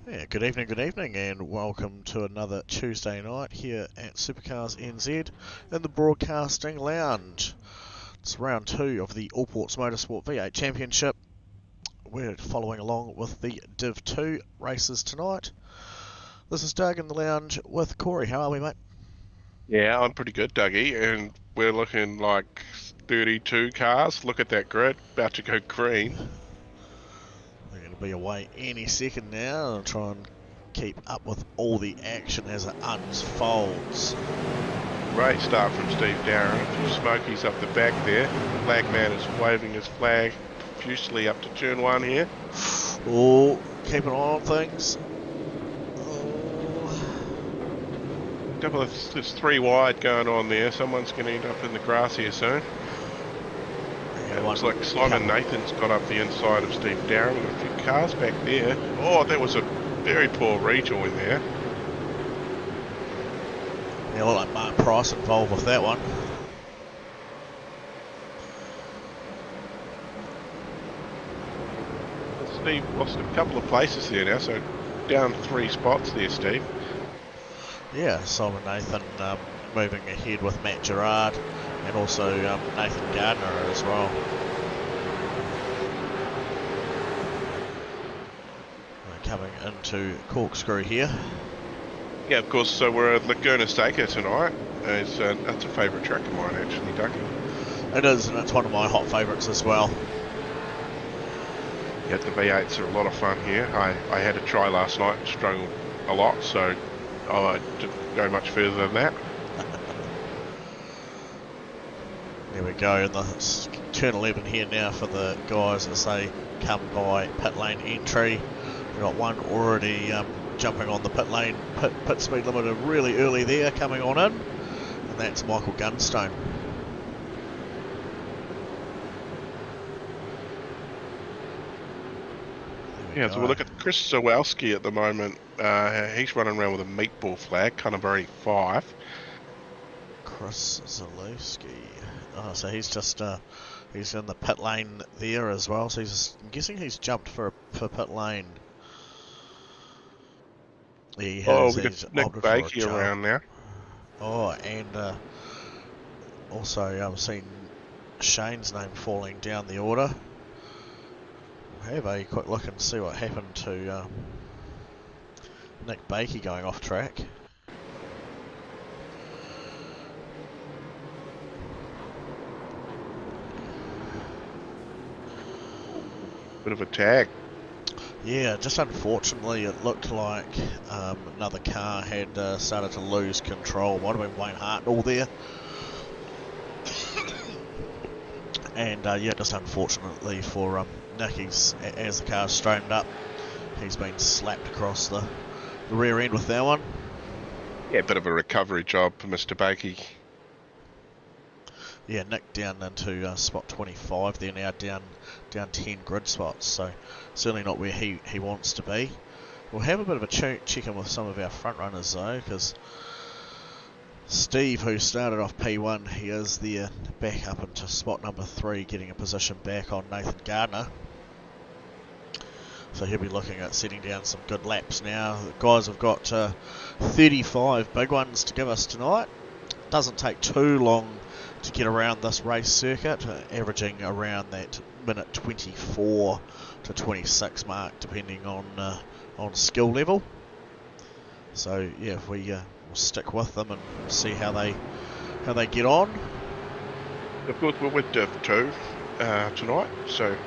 Yeah, good evening, and welcome to another Tuesday night here at SuperCars NZ in the Broadcasting Lounge. It's round two of the Allports Motorsport V8 Championship. We're following along with the Div 2 races tonight. This is Doug in the lounge with Corey. How are we, mate? Yeah, I'm pretty good, Dougie, and we're looking like 32 cars. Look at that grid, about to go green. They're going to be away any second now and try and keep up with all the action as it unfolds. Great start from Steve Darren. A few smokies up the back there. The flag man is waving his flag profusely up to turn one here. Oh, keep an eye on things. There's three wide going on there. Someone's going to end up in the grass here soon. It looks like Simon Nathan's got up the inside of Steve Darren. Got a few cars back there. Oh, that was a very poor rejoin there. Yeah, look like Mark Price involved with that one. Steve lost a couple of places there now, so down 3 spots there, Steve. Yeah, Simon Nathan moving ahead with Matt Gerard and also Nathan Gardner as well. Coming into Corkscrew here. Yeah, of course, so we're at Laguna Seca tonight. That's a favourite track of mine, actually, Dougie. It is, and it's one of my hot favourites as well. Yeah, the V8s are a lot of fun here. I had a try last night and struggled a lot, so I didn't go much further than that. There we go, in the turn 11 here now for the guys as they come by pit lane entry. We've got one already jumping on the pit lane, pit speed limiter really early there, coming on in, and that's Michael Gunstone. Yeah, so we look at Chris Zawalski at the moment. He's running around with a meatball flag, kind of very 5. Chris Zalewski. Oh, so he's just he's in the pit lane there as well. So I'm guessing he's jumped for pit lane. He has, we've got Nick Bakey around now. Oh, and also I've seen Shane's name falling down the order. We'll have a quick look and see what happened to Nick Bakey going off track. Bit of a tag. Yeah, just unfortunately it looked like another car had started to lose control. Might have been Wayne Hartnell there. And yeah, just unfortunately for Nick, as the car's straightened up, he's been slapped across the rear end with that one. Yeah, bit of a recovery job for Mr. Bakey. Yeah, Nick down into spot 25 there now, down 10 grid spots, so certainly not where he wants to be. We'll have a bit of a check-in with some of our front runners though, because Steve, who started off P1, he is there back up into spot number 3, getting a position back on Nathan Gardner. So he'll be looking at setting down some good laps now. The guys have got 35 big ones to give us tonight. Doesn't take too long to get around this race circuit, averaging around that minute 24 to 26 mark, depending on skill level. So yeah, if we we'll stick with them and see how they get on. Of course, we're with Div 2 tonight. So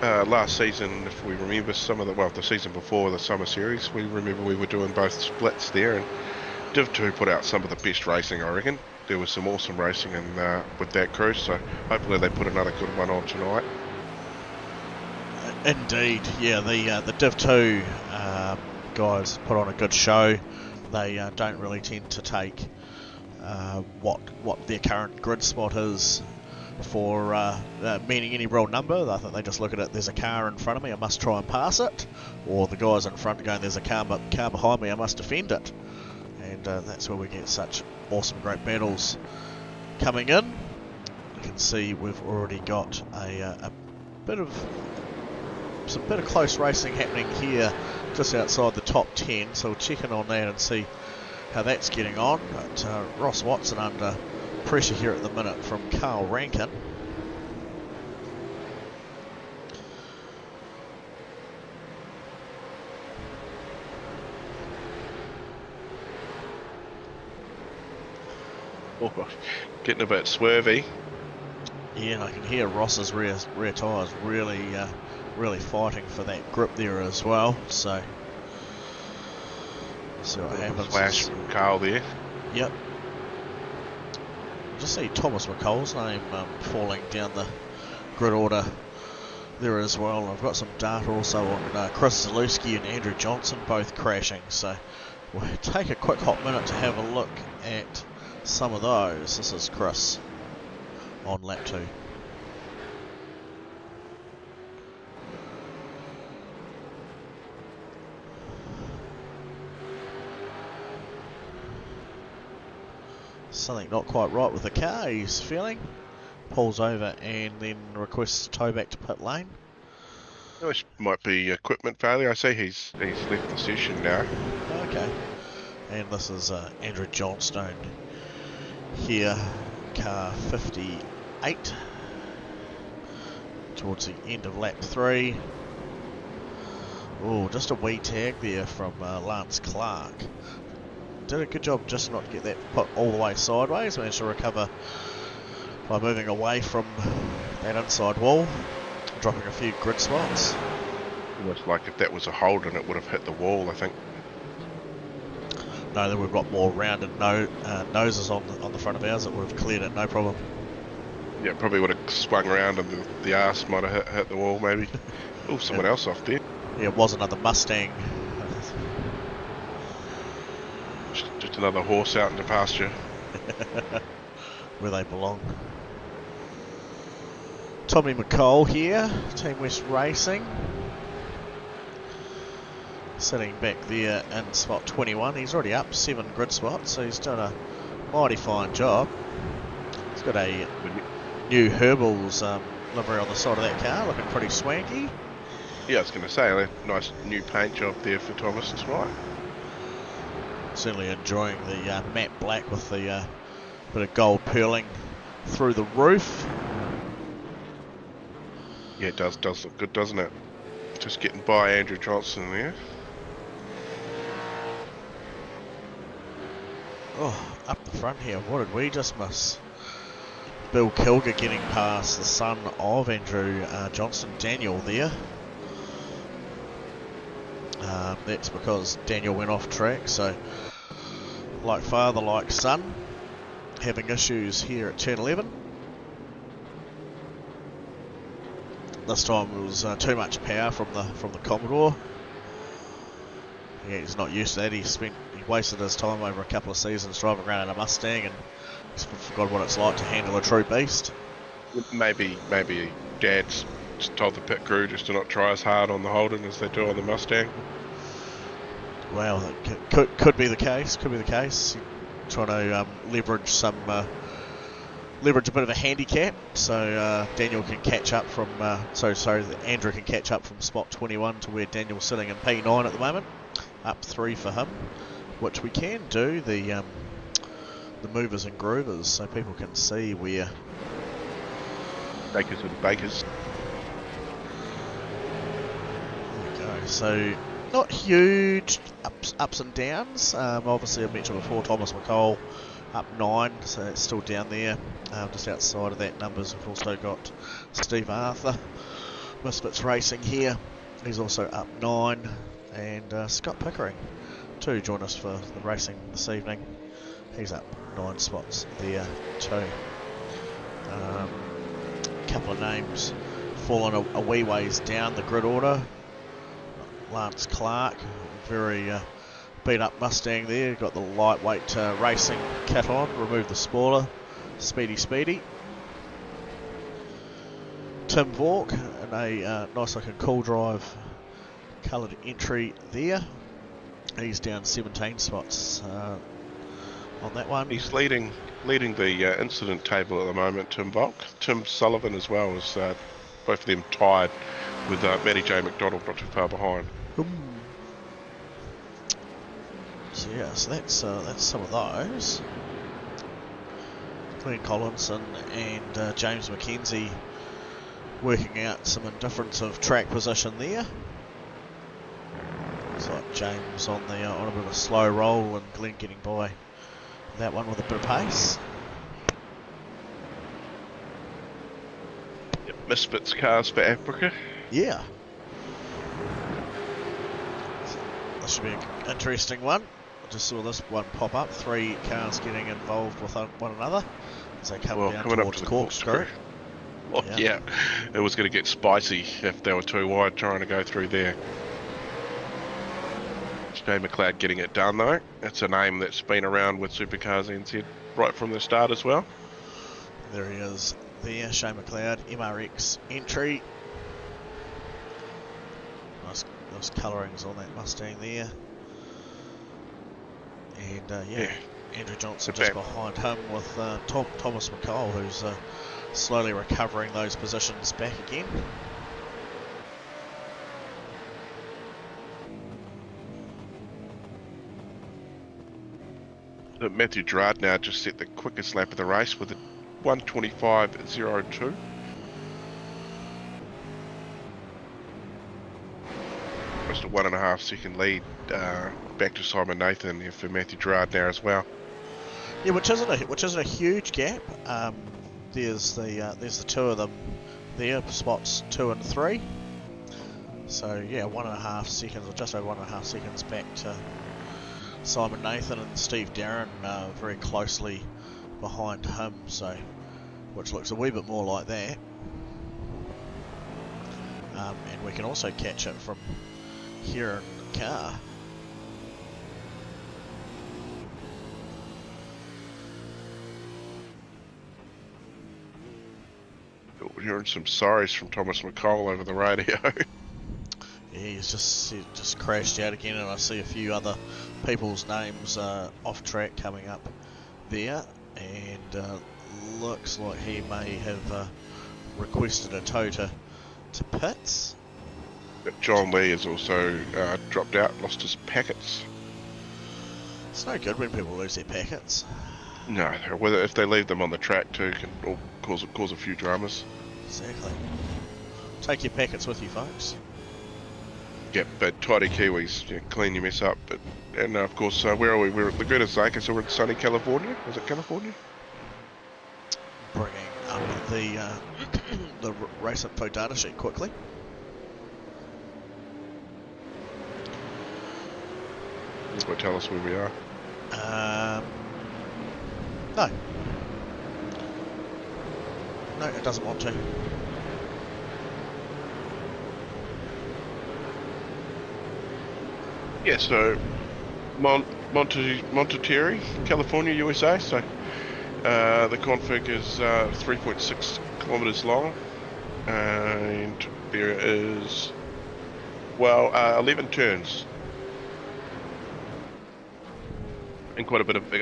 last season, if we remember the season before the summer series, we were doing both splits there, and Div 2 put out some of the best racing, I reckon. There was some awesome racing with that crew, so hopefully they put another good one on tonight. Indeed, yeah, the Div 2 guys put on a good show. They don't really tend to take what their current grid spot is for meaning any real number. I think they just look at it, there's a car in front of me, I must try and pass it, or the guys in front are going, there's a car behind me, I must defend it. And that's where we get such awesome, great battles coming in. You can see we've already got a bit of Some bit of close racing happening here just outside the top 10, so we'll check in on that and see how that's getting on. But Ross Watson under pressure here at the minute from Carl Rankin. Oh, getting a bit swervy. Yeah, and I can hear Ross's rear tyres really fighting for that grip there as well. So, see what happens. Flash from Carl there. Yep. Just see Thomas McColl's name falling down the grid order there as well. I've got some data also on Chris Zalewski and Andrew Johnson both crashing. So, we'll take a quick hot minute to have a look at some of those. This is Chris on lap 2. Something not quite right with the car, he's feeling. Pulls over and then requests a tow back to pit lane. This might be equipment failure. I see he's left the session now. Okay. And this is Andrew Johnstone here, car 58, towards the end of lap 3. Oh, just a wee tag there from Lance Clark. Did a good job just not to get that put all the way sideways. Managed to recover by moving away from that inside wall, dropping a few grid spots. Almost like if that was a Holden, it would have hit the wall, I think. No, then we've got more rounded noses on the front of ours that would have cleared it, no problem. Yeah, probably would have swung around and the arse might have hit the wall maybe. Oh, someone else off there. Yeah, it was another Mustang. Just another horse out in the pasture. Where they belong. Tommy McCall here, Team West Racing. Sitting back there in spot 21. He's already up 7 grid spots, so he's done a mighty fine job. He's got a new Herbal's livery on the side of that car, looking pretty swanky. Yeah, I was going to say, a nice new paint job there for Thomas tonight. Certainly enjoying the matte black with the bit of gold pearling through the roof. Yeah, it does look good, doesn't it? Just getting by Andrew Johnson there. Oh, up the front here, what did we just miss? Bill Kilger getting past the son of Andrew Johnson, Daniel there. That's because Daniel went off track, so like father, like son, having issues here at turn 11. This time it was too much power from the Commodore. Yeah, he's not used to that. He wasted his time over a couple of seasons driving around in a Mustang and he's forgot what it's like to handle a true beast. Maybe Dad's told the pit crew just to not try as hard on the Holden as they do on the Mustang. Well, it could be the case. Could be the case. Trying to leverage a bit of a handicap, so Daniel can catch up from. Andrew can catch up from spot 21 to where Daniel's sitting in P9 at the moment. Up 3 for him, which we can do the movers and groovers, so people can see where. Bakers and bakers. There we go. So not huge ups and downs. Obviously, I mentioned before Thomas McCall up 9, so it's still down there. Just outside of that numbers, we've also got Steve Arthur, Misfits Racing here. He's also up 9, and Scott Pickering too join us for the racing this evening. He's up 9 spots there too. Couple of names falling a wee ways down the grid order. Lance Clark, very beat up Mustang there, got the lightweight racing kit on, removed the spoiler, speedy. Tim Vork in a nice looking cool drive coloured entry there. He's down 17 spots on that one. He's leading the incident table at the moment, Tim Volk. Tim Sullivan as well, as both of them tied with Matty J. McDonald not too far behind. So yeah, so that's some of those. Glenn Collinson and James McKenzie working out some indifference of track position there. Looks like James on a bit of a slow roll, and Glenn getting by that one with a bit of pace. Yep, Misfits cars for Africa. Yeah. This should be an interesting one. I just saw this one pop up. 3 cars getting involved with one another as they come down towards Corkscrew. Oh, yeah, it was going to get spicy if they were too wide trying to go through there. Shane McLeod getting it done though. It's a name that's been around with SuperCars NZ right from the start as well. There he is there, Shane McLeod, MRX entry. Nice colourings on that Mustang there. And yeah, Andrew Johnson just behind him with Thomas McCall, who's slowly recovering those positions back again. Matthew Gerard now just set the quickest lap of the race with a 1:25.02. Just a 1.5 second lead back to Simon Nathan there for Matthew Gerard now as well. Yeah, which isn't a huge gap. There's the two of them there, spots 2 and 3. So yeah, 1.5 seconds, or just over 1.5 seconds back to Simon Nathan, and Steve Darren very closely behind him. So, which looks a wee bit more like that. And we can also catch it from here in the car. We're hearing some sorries from Thomas McCall over the radio. Yeah, he's just crashed out again, and I see a few other people's names off track coming up there, and looks like he may have requested a tow to pits. John Lee has also dropped out, lost his packets. It's no good when people lose their packets. No, whether if they leave them on the track too can all cause a few dramas. Exactly. Take your packets with you, folks. Yep, but tidy Kiwis, clean your mess up. And of course, where are we? We're at Laguna Seca, so we're in sunny California. Was it California? Bringing up the race info data sheet quickly. This will tell us where we are. No. No, it doesn't want to. Yeah, so Monterey, California, USA. So the config is 3.6 kilometers long, and there is 11 turns, and quite a bit of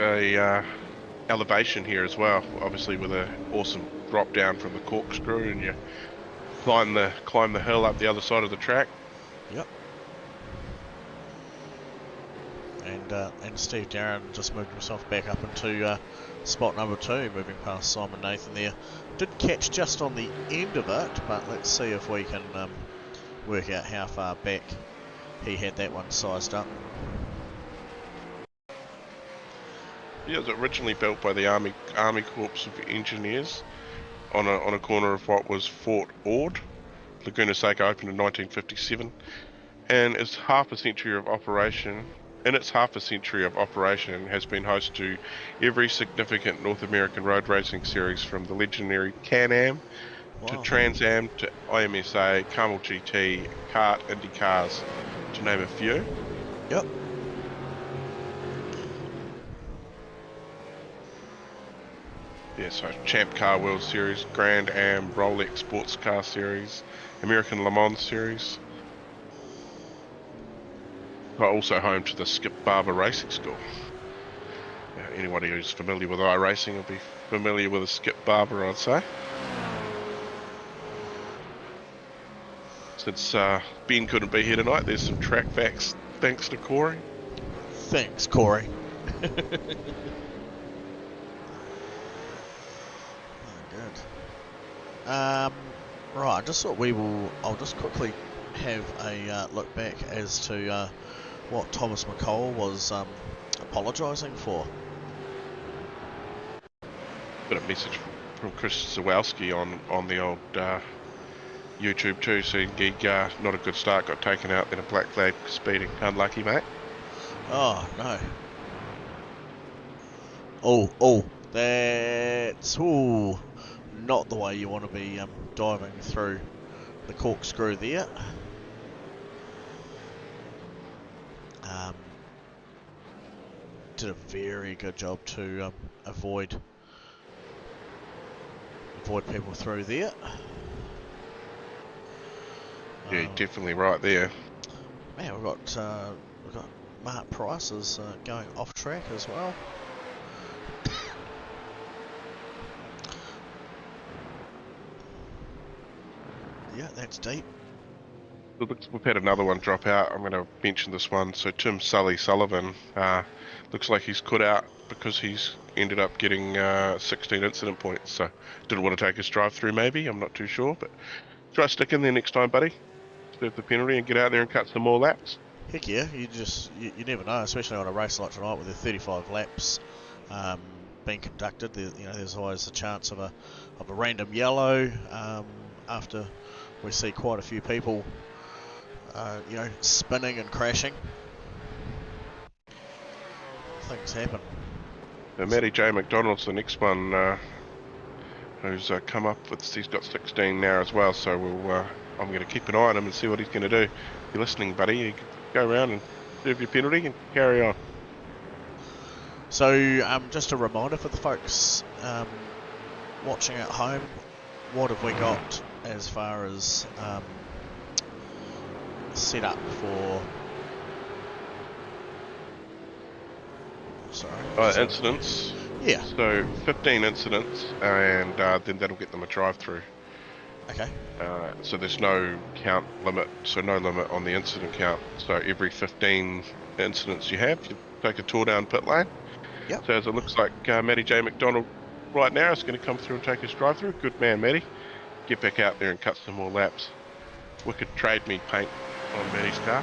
elevation here as well. Obviously, with an awesome drop down from the corkscrew, and you climb the hill up the other side of the track. Yep. And Steve Darren just moved himself back up into spot number 2, moving past Simon Nathan there. Didn't catch just on the end of it, but let's see if we can work out how far back he had that one sized up. Yeah, it was originally built by the Army Corps of Engineers on a corner of what was Fort Ord. Laguna Seca opened in 1957, and its half a century of operation. In its half a century of operation, has been host to every significant North American road racing series, from the legendary Can-Am to Trans Am to IMSA, Carmel GT, Kart, Indy Cars, to name a few. Yep. Yeah, so Champ Car World Series, Grand Am, Rolex Sports Car Series, American Le Mans Series. Also home to the Skip Barber Racing School. Anybody who's familiar with iRacing will be familiar with a Skip Barber, I'd say. Since Ben couldn't be here tonight, there's some track facts thanks to Corey. Thanks, Corey. Oh, good. Right, I just thought I'll just quickly have a look back as to what Thomas McCall was apologising for. Got a message from Chris Zawalski on the old YouTube too, saying gig not a good start, got taken out, then a black flag speeding. Unlucky, mate. Oh, no. That's not the way you want to be diving through the corkscrew there. Did a very good job to avoid people through there. Yeah, you're definitely right there. Man, we've got Mark Price is going off track as well. Yeah, that's deep. We've had another one drop out. I'm going to mention this one. So Tim Sullivan looks like he's cut out because he's ended up getting 16 incident points. So didn't want to take his drive through maybe. I'm not too sure. But try stick in there next time, buddy. Serve the penalty and get out there and cut some more laps. Heck yeah, you never know, especially on a race like tonight with the 35 laps being conducted. There's always a chance of a random yellow after we see quite a few people spinning and crashing. Things happen. Now, Matty J. McDonald's the next one who's come up with. He's got 16 now as well, so I'm going to keep an eye on him and see what he's going to do. If you're listening, buddy, you can go around and serve your penalty and carry on. So, just a reminder for the folks watching at home, what have we got as far as set up for... Incidents. Yeah. So 15 incidents, and then that'll get them a drive-through. Okay. So there's no count limit, so no limit on the incident count. So every 15 incidents you have, you take a tour down pit lane. Yep. So as it looks like Matty J. McDonald right now is going to come through and take his drive-through. Good man, Matty. Get back out there and cut some more laps. Wicked trade me paint on Matty's car.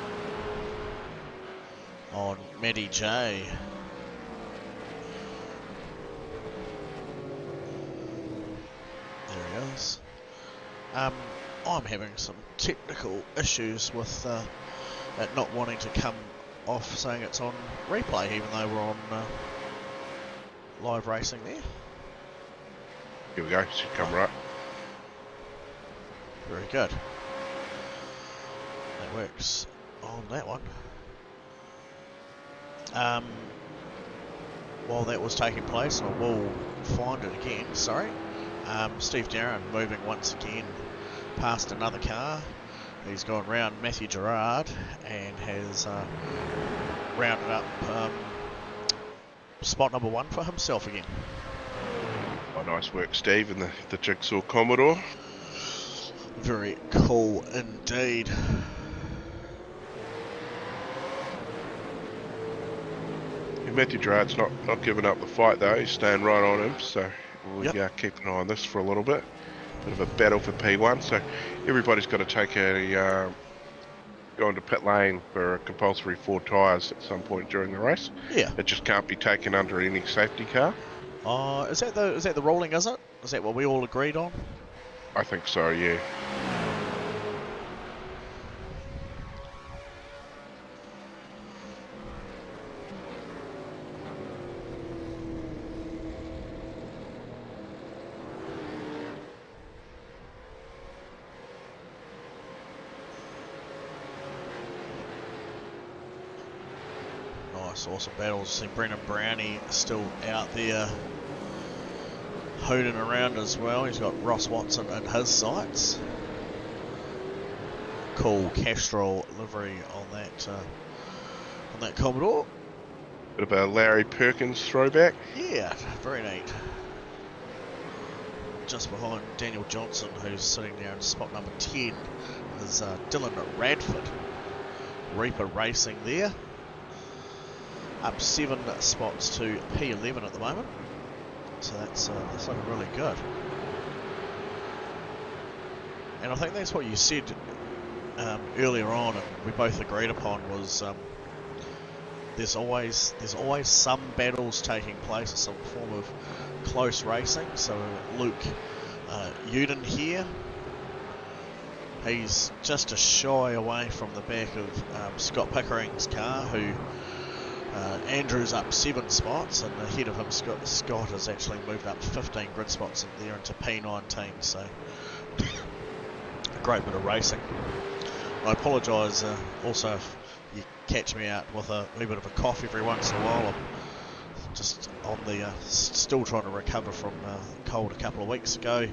On Matty J. There he is. I'm having some technical issues with it not wanting to come off, saying it's on replay, even though we're on live racing there. Here we go, should come right. Very good. That works on that one. While that was taking place, and I will find it again, sorry. Steve Darren moving once again past another car. He's gone round Matthew Gerard and has rounded up spot number 1 for himself again. Oh, nice work, Steve, and the Jigsaw Commodore. Very cool indeed. Yeah, Matthew Gerard's not giving up the fight though. He's staying right on him, so we'll keep an eye on this for a little bit. Bit of a battle for P1, so everybody's got to take go into pit lane for a compulsory 4 tyres at some point during the race. Yeah. It just can't be taken under any safety car. Is that the ruling, is it? Is that what we all agreed on? I think so, yeah. Awesome battles. See Brendan Brownie still out there hooting around as well. He's got Ross Watson in his sights. Cool Castrol livery on that Commodore. Bit of a Larry Perkins throwback. Yeah, very neat. just behind Daniel Johnson, who's sitting there in spot number 10, is Dylan Radford. Reaper Racing there. Up 7 spots to P11 at the moment. So that's looking really good. And I think that's what you said earlier on, and we both agreed upon, was there's always some battles taking place, some form of close racing. So Luke Uden here, he's just a shy away from the back of Scott Pickering's car, who Andrew's up 7 spots, and ahead of him Scott has actually moved up 15 grid spots in there into P19, so a great bit of racing. I apologise also if you catch me out with a wee bit of a cough every once in a while. I'm just on the still trying to recover from cold a couple of weeks ago. It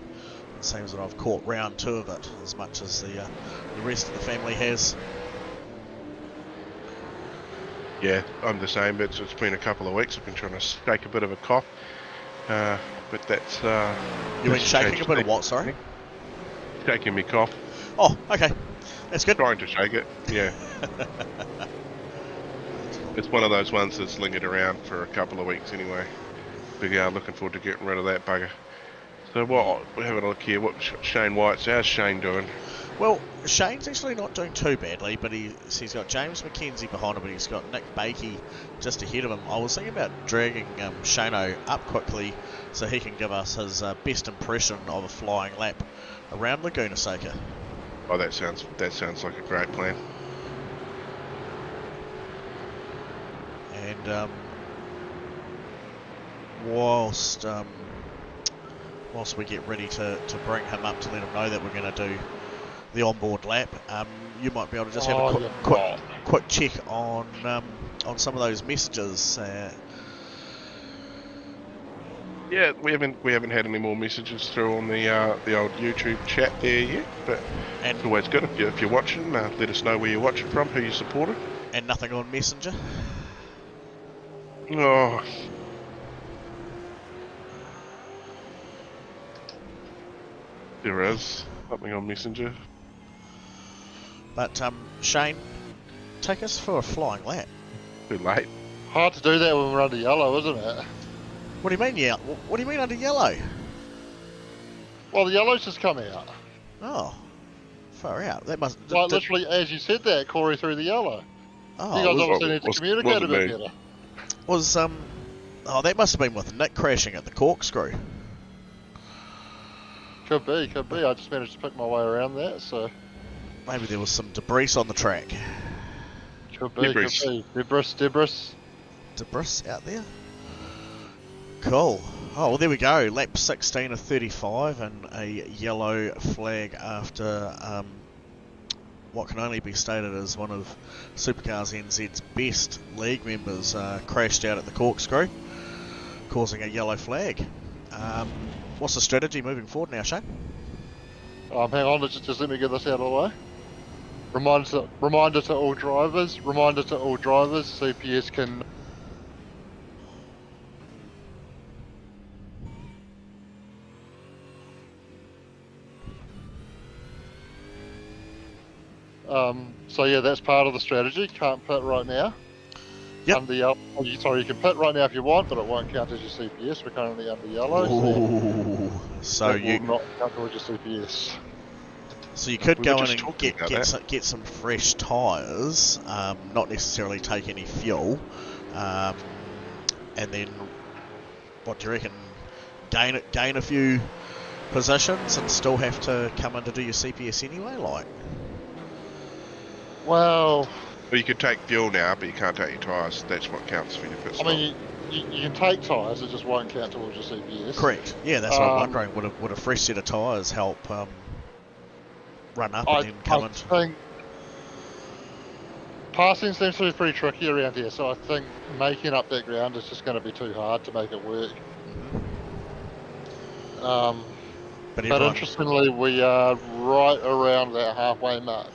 seems that I've caught round 2 of it as much as the rest of the family has. Yeah, I'm the same. It's been a couple of weeks. I've been trying to shake a bit of a cough, but that's. You've been shaking a bit of what? Sorry. Shaking me cough. Oh, okay, that's good. Trying to shake it. Yeah. It's one of those ones that's lingered around for a couple of weeks anyway. But yeah, I'm looking forward to getting rid of that bugger. So what? We're having a look here. What Shane White's? How's Shane doing? Well, Shane's actually not doing too badly, but he's got James McKenzie behind him, but he's got Nick Bakey just ahead of him. I was thinking about dragging Shano up quickly so he can give us his best impression of a flying lap around Laguna Seca. Oh, that sounds like a great plan. And whilst we get ready to bring him up to let him know that we're going to do the onboard lap, you might be able to just have a quick check on some of those messages. Yeah, we haven't had any more messages through on the old YouTube chat there yet, but it's always good if you're watching. Let us know where you're watching from, who you supported. And nothing on Messenger. Oh. There is something on Messenger. But Shane, take us for a flying lap. Too late. Hard to do that when we're under yellow, isn't it? What do you mean, yeah? What do you mean under yellow? Well, the yellow's just come out. Oh, far out. That must. Like literally, as you said that, Corey threw the yellow. Oh, you guys obviously need to communicate a bit better. Was oh, that must have been with Nick crashing at the corkscrew. Could be. I just managed to pick my way around that, so. Maybe there was some debris on the track. Could be. Debris out there. Cool. Oh, well, there we go. Lap 16 of 35 and a yellow flag after what can only be stated as one of SuperCars NZ's best league members crashed out at the corkscrew, causing a yellow flag. What's the strategy moving forward now, Shane? Hang on, just let me get this out of the way. Reminder to all drivers, CPS can... so yeah, that's part of the strategy. Can't pit right now. Yep. Under yellow. Sorry, you can pit right now if you want, but it won't count as your CPS. We're currently under yellow. Ooh. So you will not count towards your CPS. So you could go in and get some fresh tyres, not necessarily take any fuel, and then what do you reckon? Gain a few positions and still have to come in to do your CPS anyway, like? Well, you could take fuel now, but you can't take your tyres. That's what counts for your pit stop. I mean, you can take tyres, it just won't count towards your CPS. Correct. Yeah, that's what I'm wondering. Would a fresh set of tyres help run up and then come in? I think passing seems to be pretty tricky around here, so I think making up that ground is just going to be too hard to make it work. Mm-hmm. But interestingly, we are right around that halfway mark.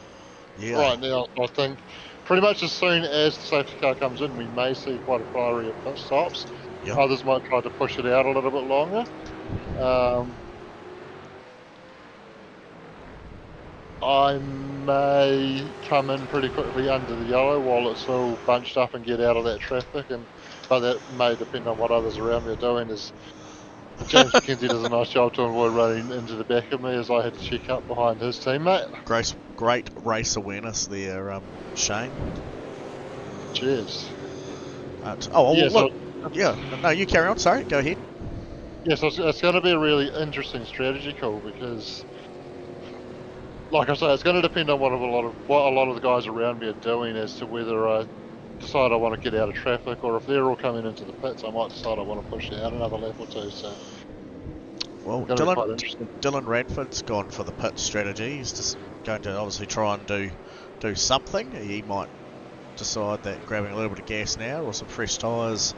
Yeah. Right now, I think pretty much as soon as the safety car comes in, we may see quite a flurry of pit stops. Yep. Others might try to push it out a little bit longer. I may come in pretty quickly under the yellow while it's still bunched up and get out of that traffic, but that may depend on what others around me are doing. As James McKenzie does a nice job to avoid running into the back of me as I had to check up behind his teammate. Great race awareness there, Shane. Cheers. No, you carry on. Sorry, go ahead. Yeah, so it's going to be a really interesting strategy call because, like I say, it's going to depend on what a lot of the guys around me are doing as to whether I decide I want to get out of traffic, or if they're all coming into the pits, I might decide I want to push out another lap or two. So, well, Dylan Radford's gone for the pit strategy. He's just going to obviously try and do something. He might decide that grabbing a little bit of gas now or some fresh tyres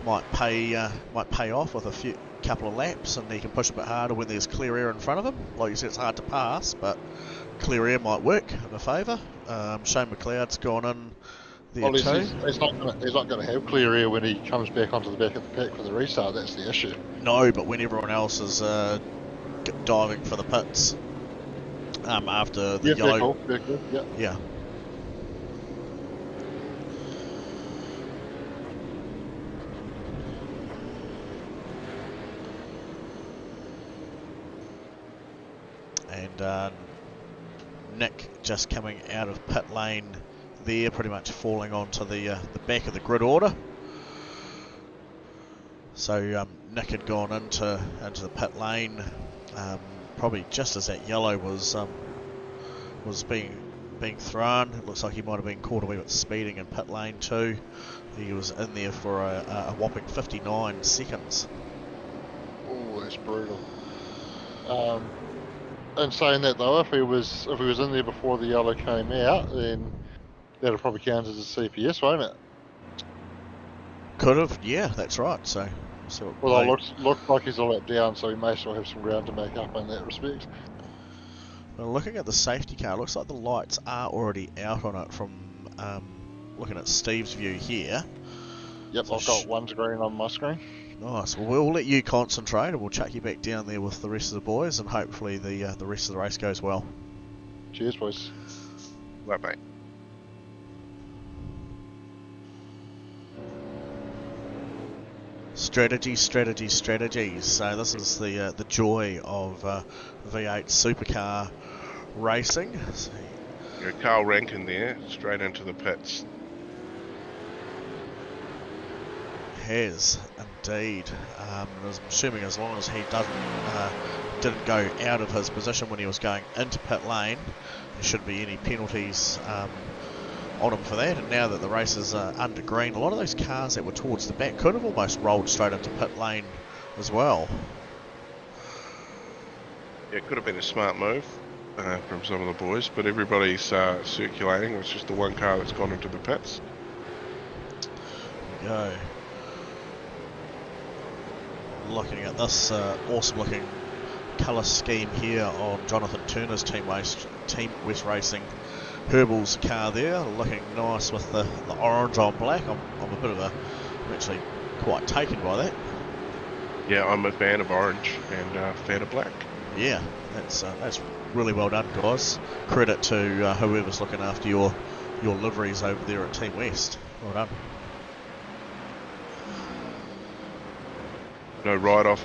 might pay off with a couple of laps, and he can push a bit harder when there's clear air in front of him. Like you said, it's hard to pass, but clear air might work in a favour. Shane McLeod's gone in there too. He's not going to have clear air when he comes back onto the back of the pack for the restart. That's the issue. No, but when everyone else is diving for the pits after the yellow. Yeah. And Nick just coming out of pit lane there, pretty much falling onto the back of the grid order. So Nick had gone into the pit lane probably just as that yellow was being thrown. It looks like he might have been caught a wee bit speeding in pit lane too. He was in there for a whopping 59 seconds. Oh, that's brutal. And saying that though, if he was in there before the yellow came out, then that'll probably count as a CPS, won't it? Could have, yeah, that's right. So well, it looks like he's a lap down, so he may still have some ground to make up in that respect. Well, looking at the safety car, looks like the lights are already out on it from looking at Steve's view here. Yep, so I've got one green on my screen. Nice. Well, we'll let you concentrate, and we'll chuck you back down there with the rest of the boys, and hopefully the rest of the race goes well. Cheers, boys. Right, mate. Strategies. So this is the joy of V8 supercar racing. So, Carl Rankin there, straight into the pits. Has indeed. I'm assuming as long as he didn't go out of his position when he was going into pit lane, there shouldn't be any penalties on him for that. And now that the race is under green, a lot of those cars that were towards the back could have almost rolled straight into pit lane as well. Yeah, it could have been a smart move from some of the boys, but everybody's circulating. It's just the one car that's gone into the pits. There we go. Looking at this awesome looking colour scheme here on Jonathan Turner's Team West Racing Herbal's car there, looking nice with the orange on black. I'm actually quite taken by that. Yeah, I'm a fan of orange and a fan of black. Yeah, that's really well done, guys. Credit to whoever's looking after your liveries over there at Team West. Well done. No ride-off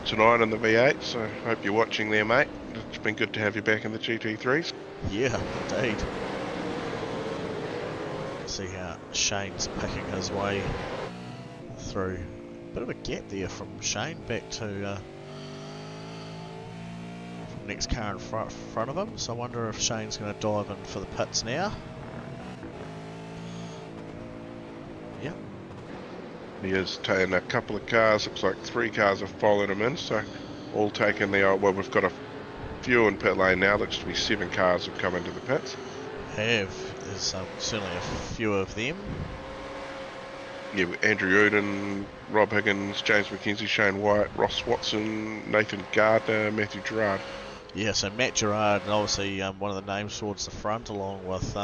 tonight in the V8, so hope you're watching there, mate. It's been good to have you back in the GT3s. Yeah, indeed. See how Shane's picking his way through. Bit of a gap there from Shane back to from next car in front of him. So I wonder if Shane's going to dive in for the pits now. Yep. He has taken a couple of cars, looks like 3 cars have followed him in, so all taken the well, we've got a few in pit lane now, looks to be 7 cars have come into the pits. There's certainly a few of them. Yeah, Andrew Uden, Rob Higgins, James McKenzie, Shane White, Ross Watson, Nathan Gardner, Matthew Gerard. Yeah, so Matt Gerard, obviously one of the names towards the front, along with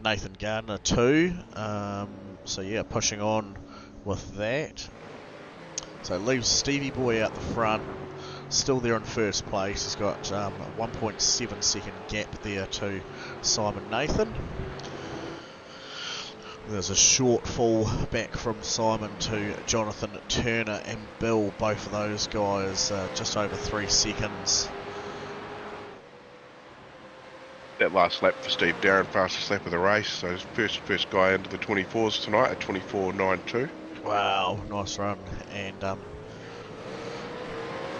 Nathan Gardner too. So yeah, pushing on with that. So it leaves Stevie Boy out the front still there in first place. He's got a 1.7 second gap there to Simon Nathan. There's a short fall back from Simon to Jonathan Turner and Bill. Both of those guys just over 3 seconds. That last lap for Steve Darren, fastest lap of the race. So first guy into the 24s tonight at 24.92. Wow, nice run. And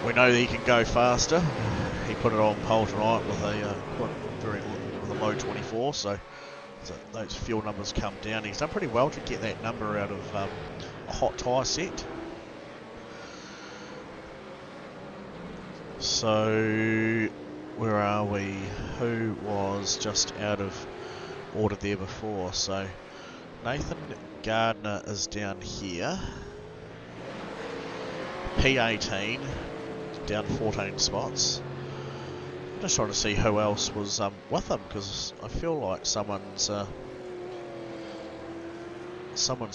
we know that he can go faster. He put it on pole tonight with a low 24, so those fuel numbers come down. He's done pretty well to get that number out of a hot tyre set. So where are we? Who was just out of order there before? So Nathan Gardner is down here. P18 down 14 spots. I'm just trying to see who else was with him, because I feel like someone's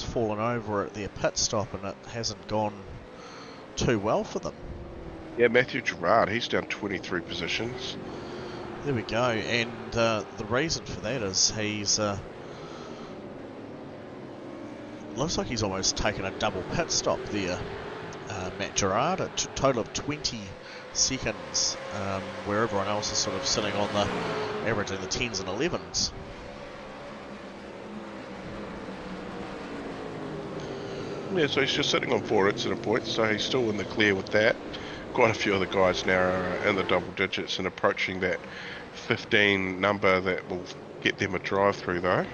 fallen over at their pit stop and it hasn't gone too well for them. Yeah, Matthew Gerard, he's down 23 positions. There we go, and the reason for that is he's looks like he's almost taken a double pit stop there, Matt Gerard, a total of 20 seconds, where everyone else is sort of sitting on the average in the 10s and 11s. Yeah, so he's just sitting on 4 incident points, so he's still in the clear with that. Quite a few of the guys now are in the double digits and approaching that 15 number that will get them a drive through though.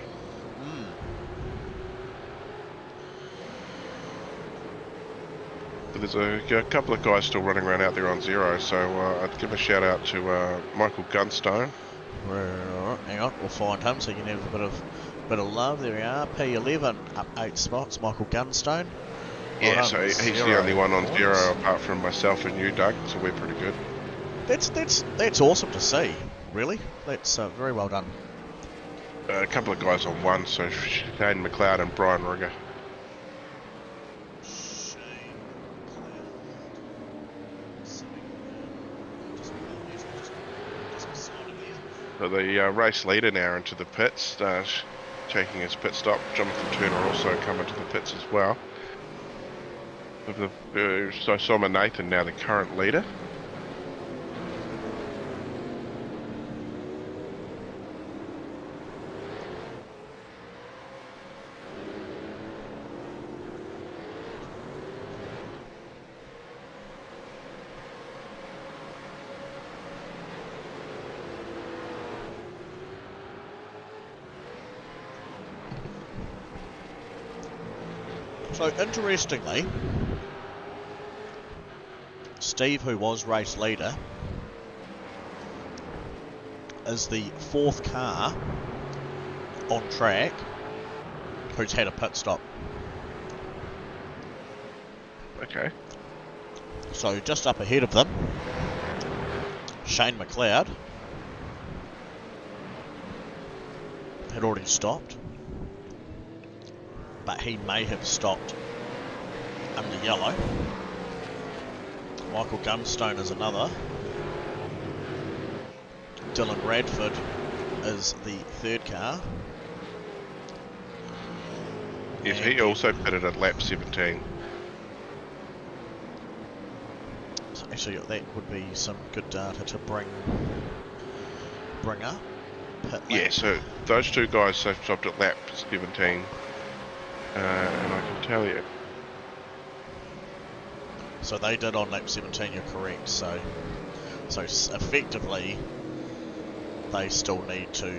But there's a couple of guys still running around out there on 0, so I'd give a shout out to Michael Gunstone. Hang on, we'll find him so you can have a bit of love. There we are, P11 up 8 spots, Michael Gunstone. Yeah, so he's the only one on 0 apart from myself and you, Doug, so we're pretty good. That's awesome to see, really. That's very well done. A couple of guys on 1, so Shane McLeod and Brian Rigger. So the race leader now into the pits, taking his pit stop. Jonathan Turner also coming to the pits as well. So Simon Nathan now the current leader. So interestingly, Steve, who was race leader, is the 4th car on track who's had a pit stop. Okay. So just up ahead of them, Shane McLeod had already stopped, but he may have stopped under yellow. Michael Gunstone is another. Dylan Radford is the 3rd car. Yes, he also pitted at lap 17. So actually, that would be some good data to bring up. Yeah, so those 2 guys have stopped at lap 17, and I can tell you. So they did on lap 17, you're correct. So effectively, they still need to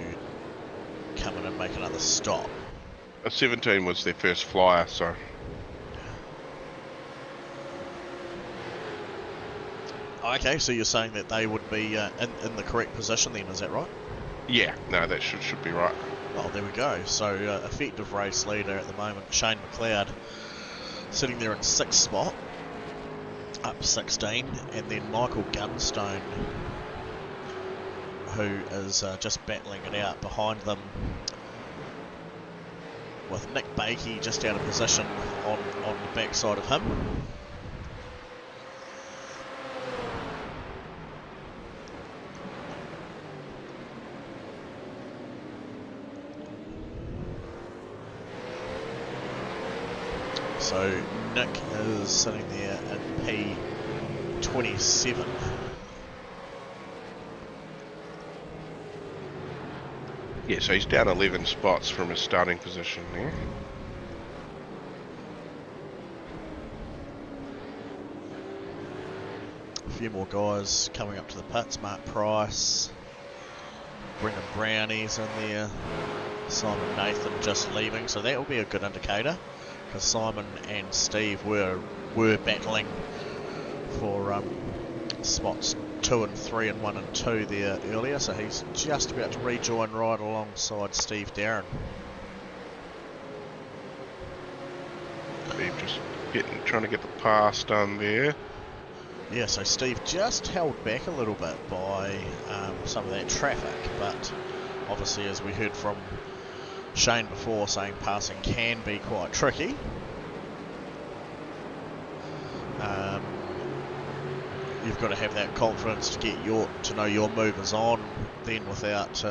come in and make another stop. 17 was their first flyer, so. Okay, so you're saying that they would be in the correct position then, is that right? Yeah, no, that should be right. Well, there we go. So effective race leader at the moment, Shane McLeod, sitting there in 6th spot, up 16, and then Michael Gunstone, who is just battling it out behind them, with Nick Bakey just out of position on the backside of him. So Nick is sitting there in P27. Yeah, so he's down 11 spots from his starting position there. A few more guys coming up to the pits. Mark Price, Brendan Brownie's in there, Simon Nathan just leaving, so that will be a good indicator, because Simon and Steve were battling for spots 2 and 3 and 1 and 2 there earlier, so he's just about to rejoin right alongside Steve Darren. Steve just trying to get the pass done there. Yeah, so Steve just held back a little bit by some of that traffic, but obviously, as we heard from Shane before, saying passing can be quite tricky. You've got to have that confidence to know your movers on, then without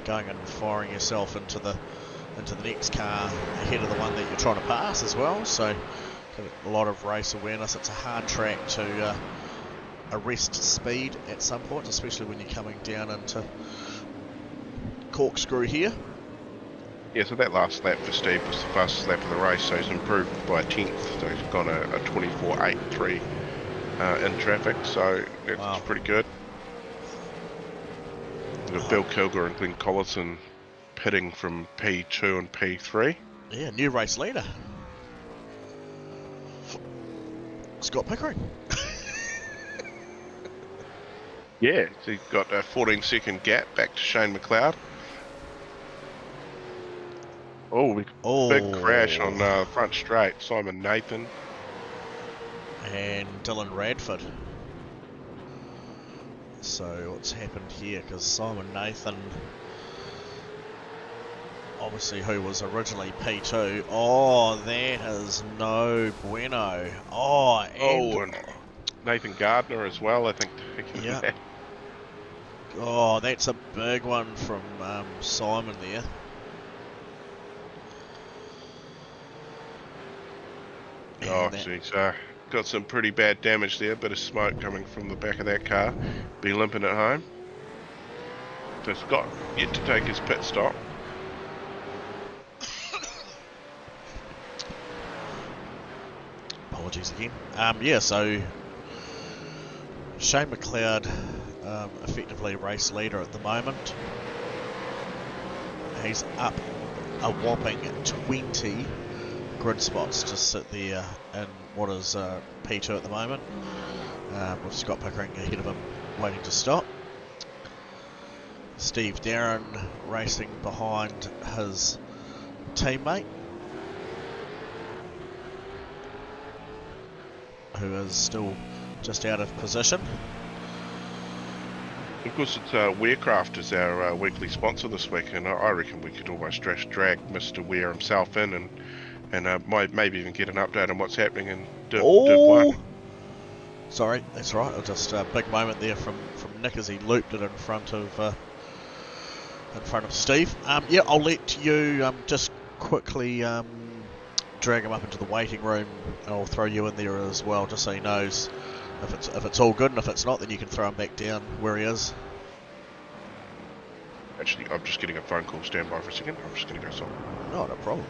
going and firing yourself into the next car ahead of the one that you're trying to pass as well. So a lot of race awareness. It's a hard track to arrest speed at some point, especially when you're coming down into corkscrew here. Yeah, so that last lap for Steve was the fastest lap of the race, so he's improved by a tenth. So he's gone a 24.83 in traffic, so that's Wow. pretty good. We've got Bill Kilgore and Glenn Collison pitting from P2 and P3. Yeah, new race leader, Scott Pickering. Yeah, so he's got a 14-second gap back to Shane McLeod. Big crash on front straight. Simon Nathan. And Dylan Radford. So what's happened here? Because Simon Nathan, obviously, who was originally P2. Oh, that is no bueno. And Nathan Gardner as well, I think. Yeah. Oh, that's a big one from Simon there. She's got some pretty bad damage there. Bit of smoke coming from the back of that car. Be limping at home. So Scott yet to take his pit stop. Apologies again. Yeah, so Shane McLeod, effectively race leader at the moment. He's up a whopping 20 grid spots to sit there in what is P2 at the moment, with Scott Pickering ahead of him waiting to stop. Steve Darren racing behind his teammate, who is still just out of position. Of course, it's Wearcraft is our weekly sponsor this week, and I reckon we could almost drag Mr. Weir himself in and might maybe even get an update on what's happening in Div 1. Sorry, that's right. Just a big moment there from Nick as he looped it in front of Steve. Yeah, I'll let you just quickly drag him up into the waiting room. I'll throw you in there as well, just so he knows if it's all good, and if it's not, then you can throw him back down where he is. Actually, I'm just getting a phone call. Stand by for a second. I'm just going to go somewhere. No problem.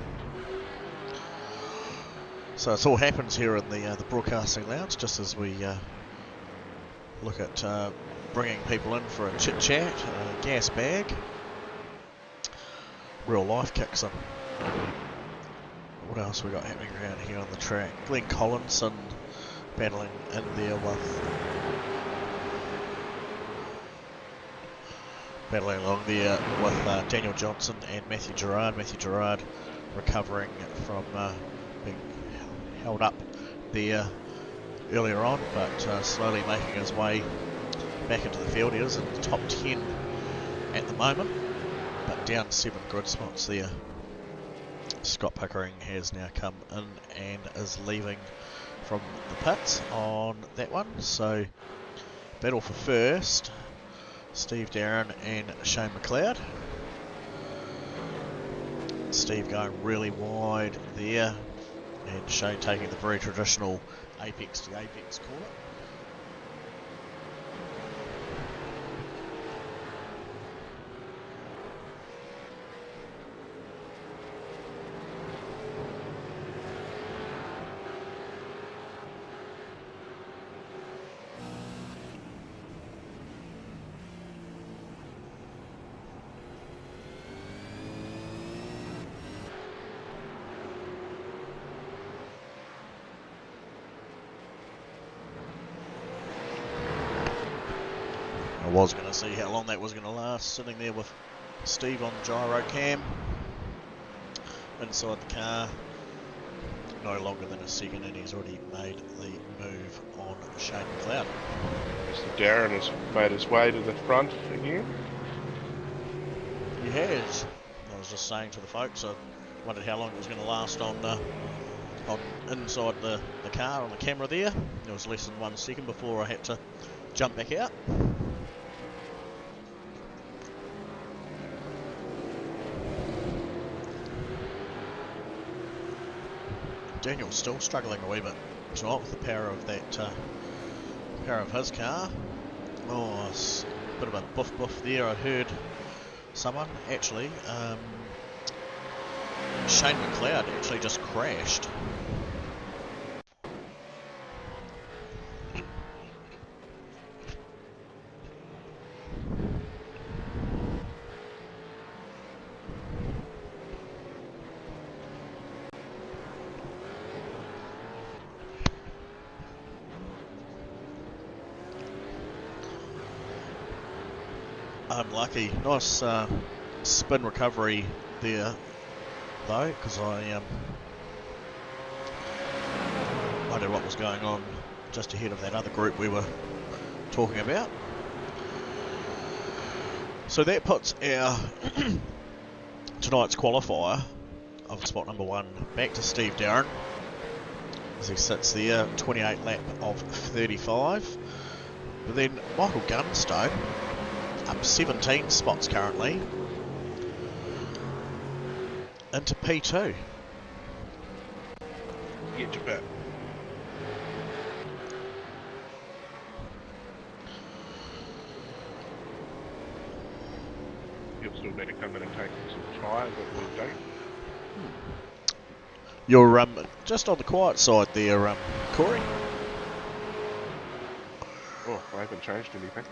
So it all happens here in the broadcasting lounge, just as we look at bringing people in for a chit chat, a gas bag. Real life kicks in. What else we got happening around here on the track? Glenn Collinson battling in there battling along there with Daniel Johnson and Matthew Gerard. Matthew Gerard recovering from being held up there earlier on, but slowly making his way back into the field. He is in the top 10 at the moment, but down 7 grid spots there. Scott Pickering has now come in and is leaving from the pits on that one. So battle for first, Steve Darren and Shane McLeod. Steve going really wide there, And Shane taking the very traditional apex to apex corner. I was going to see how long that was going to last, sitting there with Steve on gyro cam inside the car. No longer than a second, and he's already made the move on Shane McLeod. Mr. Darren has made his way to the front again. He has. I was just saying to the folks, I wondered how long it was going to last on inside the car on the camera there. It was less than 1 second before I had to jump back out. Daniel's still struggling a wee bit tonight with the power of that power of his car. Oh, it's a bit of a boof there. I heard someone actually, Shane McLeod actually just crashed. Unlucky. Nice spin recovery there, though, because I wondered what was going on just ahead of that other group we were talking about. So that puts our tonight's qualifier of spot number 1 back to Steve Darren, as he sits there, 28 lap of 35. But then Michael Gunstone, up 17 spots currently, into P2. Get your bet. You'll still better come in and take some tyres that we've done. You're just on the quiet side there, Corey. Oh, I haven't changed anything.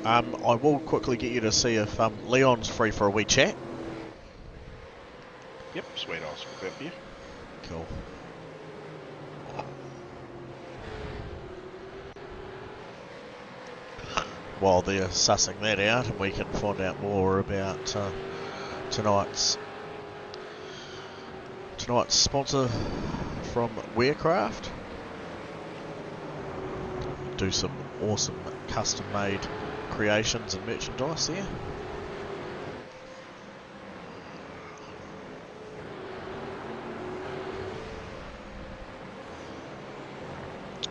I will quickly get you to see if Leon's free for a wee chat. Yep, sweet, I'll split that for you. Cool. While they're sussing that out, and we can find out more about tonight's sponsor from Wearcraft. Do some awesome custom-made creations and merchandise there.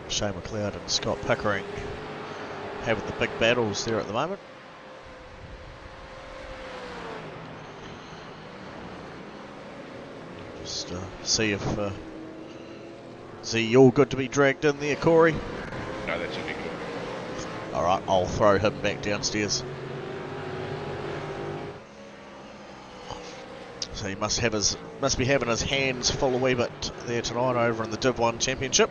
Shane McLeod and Scott Pickering having the big battles there at the moment. Just see if is he all good to be dragged in there, Corey? No, that's a big one. Alright, I'll throw him back downstairs. So he must be having his hands full a wee bit there tonight over in the Div 1 Championship.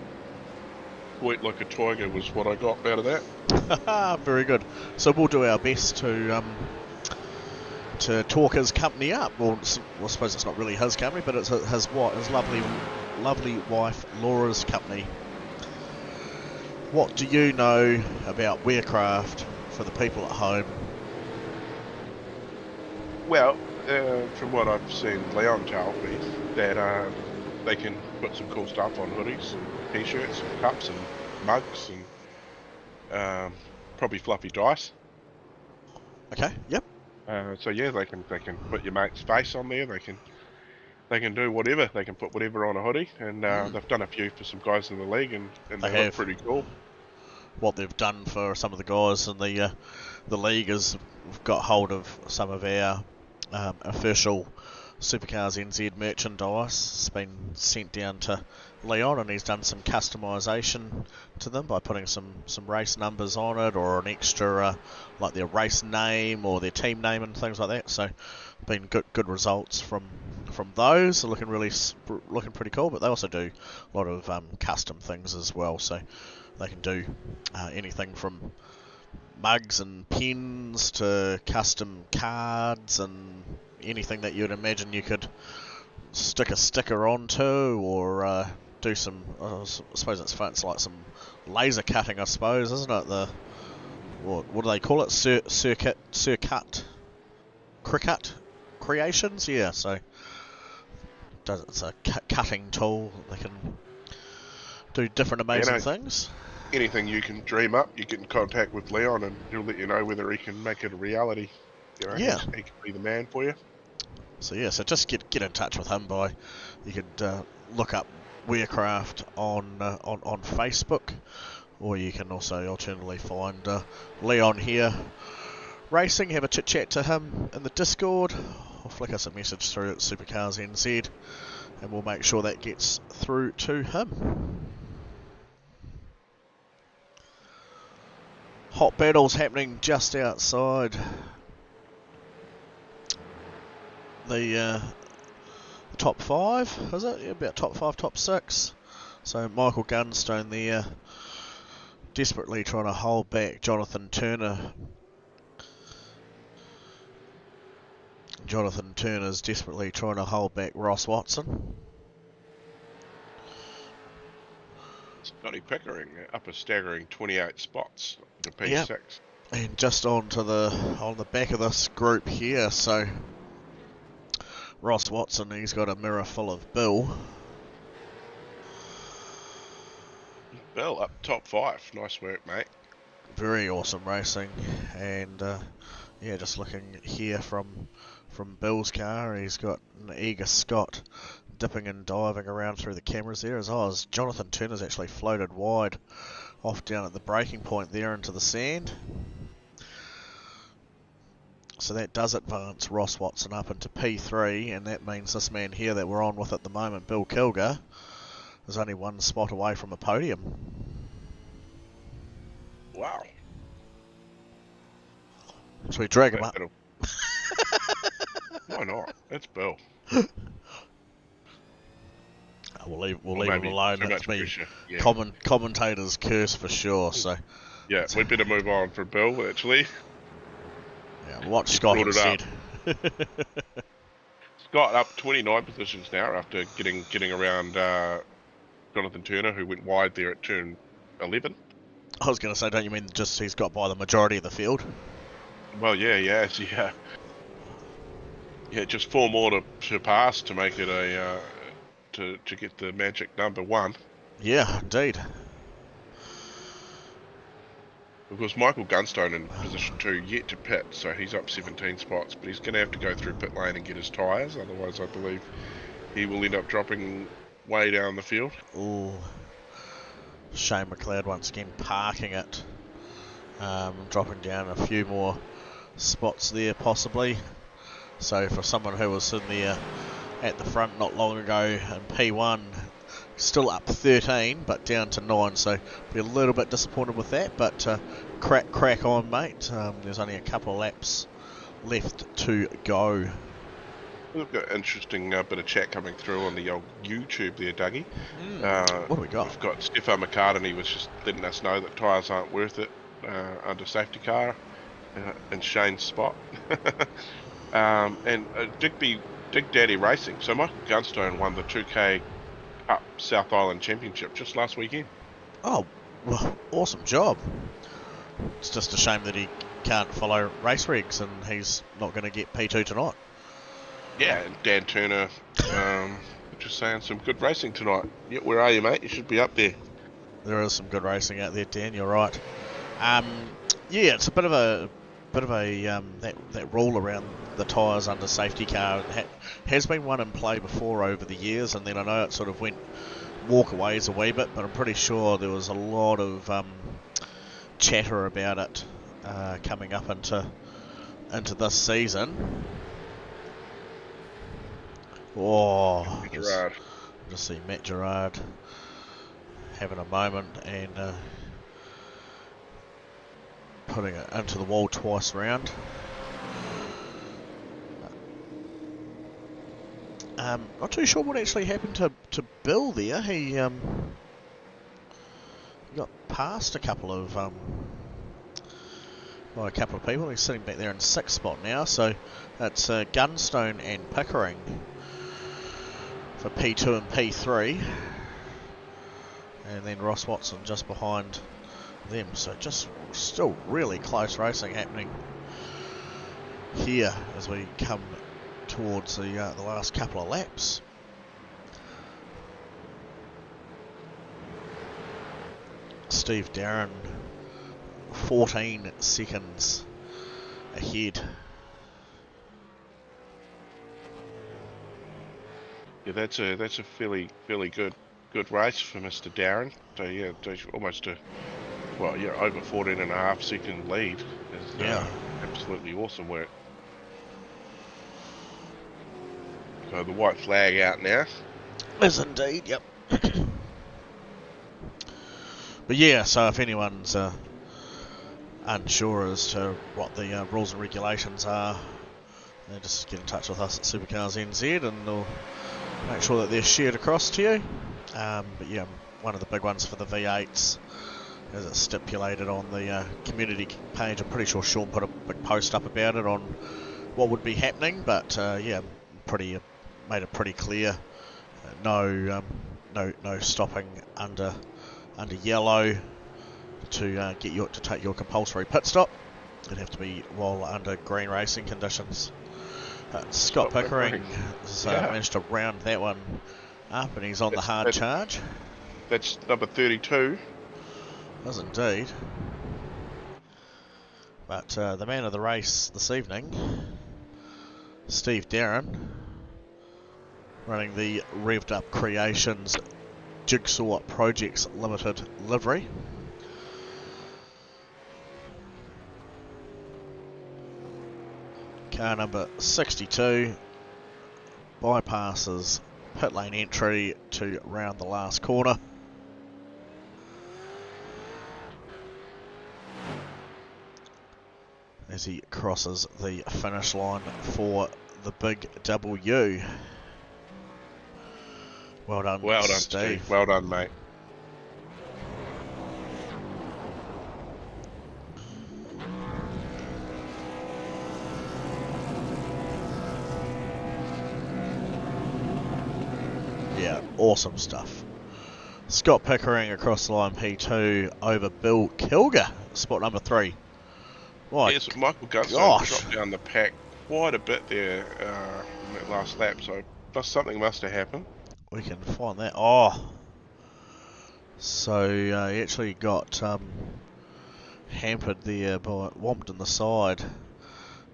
Wait like a tiger was what I got out of that. Very good. So we'll do our best to talk his company up. Well, I suppose it's not really his company, but it's his lovely wife Laura's company. What do you know about Wearcraft for the people at home? Well, from what I've seen Leon tell me, that they can put some cool stuff on hoodies, t-shirts, and cups, and mugs, and probably fluffy dice. Okay, yep. So yeah, they can put your mate's face on there. They can do whatever. They can put whatever on a hoodie, and they've done a few for some guys in the league, and they look pretty cool. What they've done for some of the guys in the league is we've got hold of some of our official SuperCars NZ merchandise. It's been sent down to Leon, and he's done some customisation to them by putting some race numbers on it, or an extra like their race name or their team name and things like that. So been good results from those. They're looking pretty cool, but they also do a lot of custom things as well. So they can do anything from mugs and pens to custom cards and anything that you'd imagine you could stick a sticker onto, or do some, I suppose it's like some laser cutting, I suppose, isn't it? What do they call it? Circuit cricut creations? Yeah, so it's a cutting tool. They can do different amazing things. Anything you can dream up, you get in contact with Leon and he'll let you know whether he can make it a reality. Yeah. He can be the man for you. So just get in touch with him you could look up Wearcraft on Facebook, or you can also alternatively find Leon here racing, have a chit chat to him in the Discord, or flick us a message through at SuperCars NZ, and we'll make sure that gets through to him. Hot battles happening just outside the top 5, is it? Yeah, about top 5, top 6. So Michael Gunstone there, desperately trying to hold back Jonathan Turner. Jonathan Turner's desperately trying to hold back Ross Watson. Scotty Pickering up a staggering 28 spots in P6. Yep. And just on the back of this group here, so Ross Watson, he's got a mirror full of Bill. Bill up top 5. Nice work, mate. Very awesome racing, and just looking here from Bill's car, he's got an eager Scott dipping and diving around through the cameras there, as Jonathan Turner's actually floated wide off down at the braking point there into the sand. So that does advance Ross Watson up into P3, and that means this man here that we're on with at the moment, Bill Kilger, is only one spot away from a podium. Wow. So we drag him up. Why not? That's Bill. We'll leave him alone. That's me. Yeah. Commentator's curse for sure. So yeah, we better move on from Bill actually. Yeah, watch Scott instead. Scott up 29 positions now after getting around Jonathan Turner, who went wide there at turn 11. I was going to say, don't you mean just he's got by the majority of the field? Well, yeah. Yeah, just 4 more to pass to make it a to get the magic number 1. Yeah, indeed. Of course, Michael Gunstone in position 2 yet to pit, so he's up 17 spots, but he's going to have to go through pit lane and get his tyres, otherwise I believe he will end up dropping way down the field. Ooh. Shane McLeod once again parking it, dropping down a few more spots there possibly. So for someone who was in there at the front not long ago in P1, still up 13 but down to 9, so be a little bit disappointed with that, but crack on, mate. There's only a couple of laps left to go. We've got an interesting bit of chat coming through on the old YouTube there, Dougie. What do we got? We've got Stefan McCartney was just letting us know that tyres aren't worth it under safety car in Shane's spot. And Dig Daddy Racing. So Michael Gunstone won the 2K Cup South Island Championship just last weekend. Oh, well, awesome job. It's just a shame that he can't follow race regs and he's not going to get P2 tonight. Yeah, and Dan Turner, just saying some good racing tonight. Yeah, where are you, mate? You should be up there. There is some good racing out there, Dan. You're right. Yeah, it's a bit of a that rule around the tyres under safety car has been one in play before over the years, and then I know it sort of went walkaways a wee bit, but I'm pretty sure there was a lot of chatter about it coming up into this season. Oh, Gerard. just see Matt Gerard having a moment and putting it into the wall twice round. Not too sure what actually happened to Bill there. He got past a couple of people. He's sitting back there in 6th spot now, so it's Gunstone and Pickering for P2 and P3, and then Ross Watson just behind them. So just still really close racing happening here as we come towards the last couple of laps. Steve Darren 14 seconds ahead. Yeah, that's a fairly good race for Mr. Darren. So yeah, almost over 14.5 second lead is absolutely awesome work. So the white flag out now. Is indeed, yep. But yeah, so if anyone's unsure as to what the rules and regulations are, just get in touch with us at SuperCars NZ and they'll make sure that they're shared across to you. But yeah, one of the big ones for the V8s, as it's stipulated on the community page. I'm pretty sure Sean put a big post up about it on what would be happening, but yeah, made it pretty clear. No stopping under yellow to take your compulsory pit stop. It'd have to be while under green racing conditions. Scott Pickering has managed to round that one up, and he's on the hard charge. That's number 32. Does indeed. But the man of the race this evening, Steve Darren, running the Revved Up Creations Jigsaw Projects Limited livery. Car number 62 bypasses pit lane entry to round the last corner. As he crosses the finish line for the big W. Well done, Steve. Well done, mate. Yeah, awesome stuff. Scott Pickering across the line P2 over Bill Kilger, spot number 3. Yes, Michael Gunstone dropped down the pack quite a bit there in that last lap, so something must have happened. We can find that. So he actually got hampered there by whomped in the side,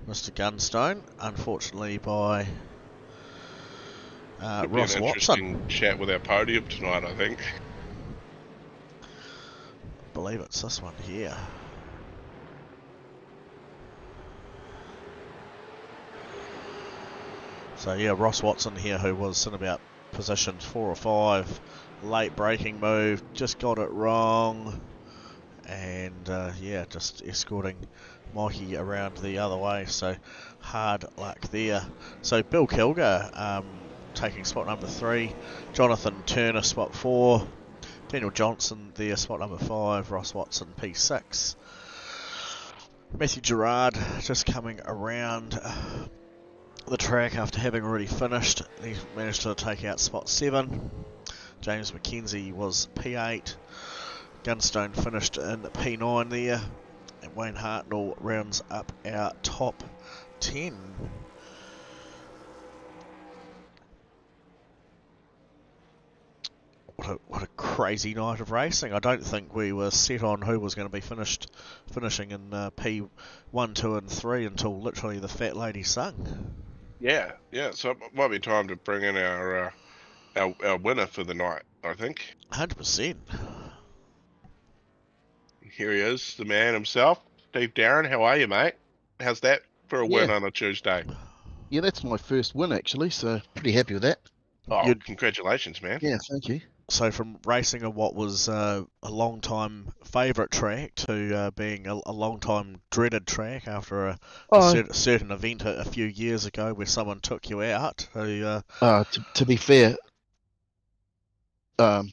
Mr. Gunstone, unfortunately by Could Ross be an Watson. interesting chat with our podium tonight, I think. I believe it's this one here. So yeah, Ross Watson here, who was in about position 4 or 5, late braking move, just got it wrong, and yeah, just escorting Mikey around the other way, so hard luck there. So Bill Kilger taking spot number 3, Jonathan Turner spot 4, Daniel Johnson there spot number 5, Ross Watson P6, Matthew Gerard just coming around the track after having already finished. He managed to take out spot 7. James McKenzie was P8. Gunstone finished in P9 there. And Wayne Hartnell rounds up our top 10. What a crazy night of racing. I don't think we were set on who was going to be finishing in P1, 2 and 3 until literally the fat lady sung. Yeah. So it might be time to bring in our winner for the night, I think. 100%. Here he is, the man himself, Steve Darren. How are you, mate? How's that for a win on a Tuesday? Yeah, that's my first win actually, so pretty happy with that. Oh, congratulations, man. Yeah, thank you. So from racing on what was a long time favourite track to being a long time dreaded track after a certain event a few years ago where someone took you out. To be fair, oh,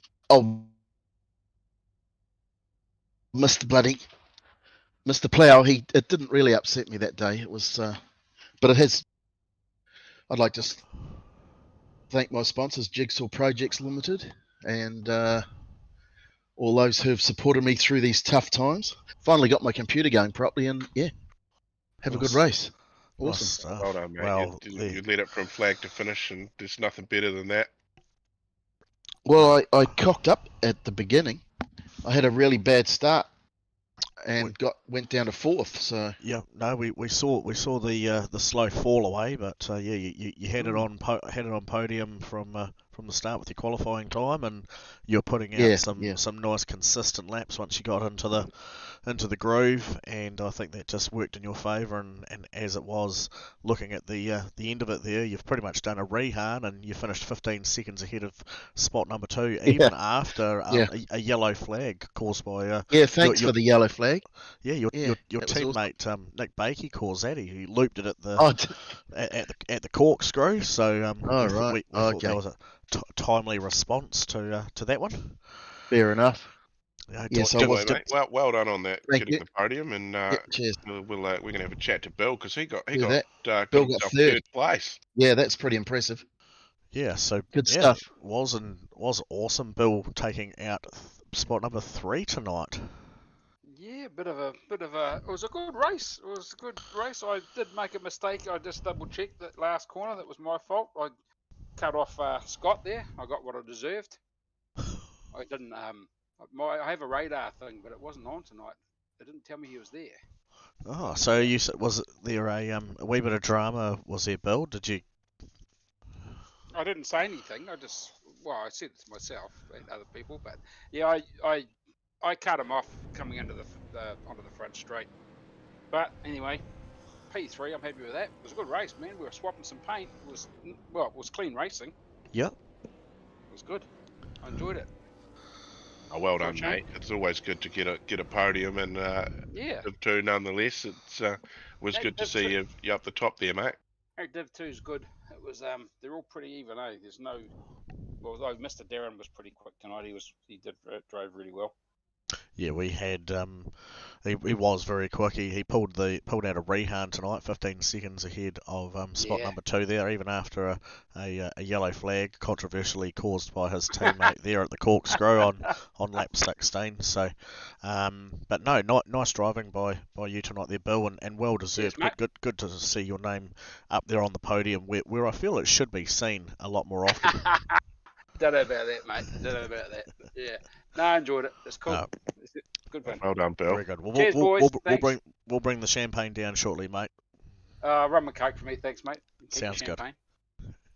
Mr. Plough, it didn't really upset me that day. It was, but it has. I'd like to thank my sponsors, Jigsaw Projects Limited, and all those who have supported me through these tough times. Finally got my computer going properly, and yeah, have a good race. Awesome. Well done, mate. Well, you led it from flag to finish, and there's nothing better than that. Well, I cocked up at the beginning. I had a really bad start and went down to fourth. So yeah, no, we saw the slow fall away, but yeah, you had it on podium from the start with your qualifying time, and you're putting out some nice consistent laps once you got into the groove, and I think that just worked in your favour. And as it was, looking at the end of it there, you've pretty much done a rehan, and you finished 15 seconds ahead of spot number 2, even after a yellow flag caused by. Thanks for the yellow flag. Yeah, your teammate awesome. Nick Bakey caused that. He looped it at the corkscrew. So we thought that was a timely response to that one. Fair enough. Yes, well done on that, getting the podium, and cheers. We're going to have a chat to Bill because he got Bill got third place. Yeah, that's pretty impressive. Yeah, so good stuff. Was awesome. Bill taking out spot number 3 tonight. Yeah, bit of a. It was a good race. It was a good race. I did make a mistake. I just double checked that last corner. That was my fault. I cut off Scott there. I got what I deserved. I didn't. I have a radar thing, but it wasn't on tonight. It didn't tell me he was there. Oh, so was there a wee bit of drama? Was there, Bill? Did you? I didn't say anything. I said it to myself and other people, but yeah, I cut him off coming into onto the front straight. But anyway, P3, I'm happy with that. It was a good race, man. We were swapping some paint. It was clean racing. Yep. It was good. I enjoyed it. Oh, well done, mate. It's always good to get a podium, and Div 2 nonetheless. It was good to see you up the top there, mate. Hey, Div 2's good. It was they're all pretty even, eh? There's no, although Mr. Darren was pretty quick tonight. He drove really well. Yeah, we had he was very quick. He pulled out a rehan tonight, 15 seconds ahead of spot number 2 there, even after a yellow flag controversially caused by his teammate there at the corkscrew on lap 16. So, but no, nice driving by you tonight there, Bill, and well deserved. Yes, good to see your name up there on the podium where I feel it should be seen a lot more often. Don't know about that, mate. Don't know about that. Yeah. No, I enjoyed it. It's cool. It's good fun. Well done, Bill. Very good. Well, cheers, boys. We'll bring the champagne down shortly, mate. Rum and coke for me, thanks, mate. Sounds good.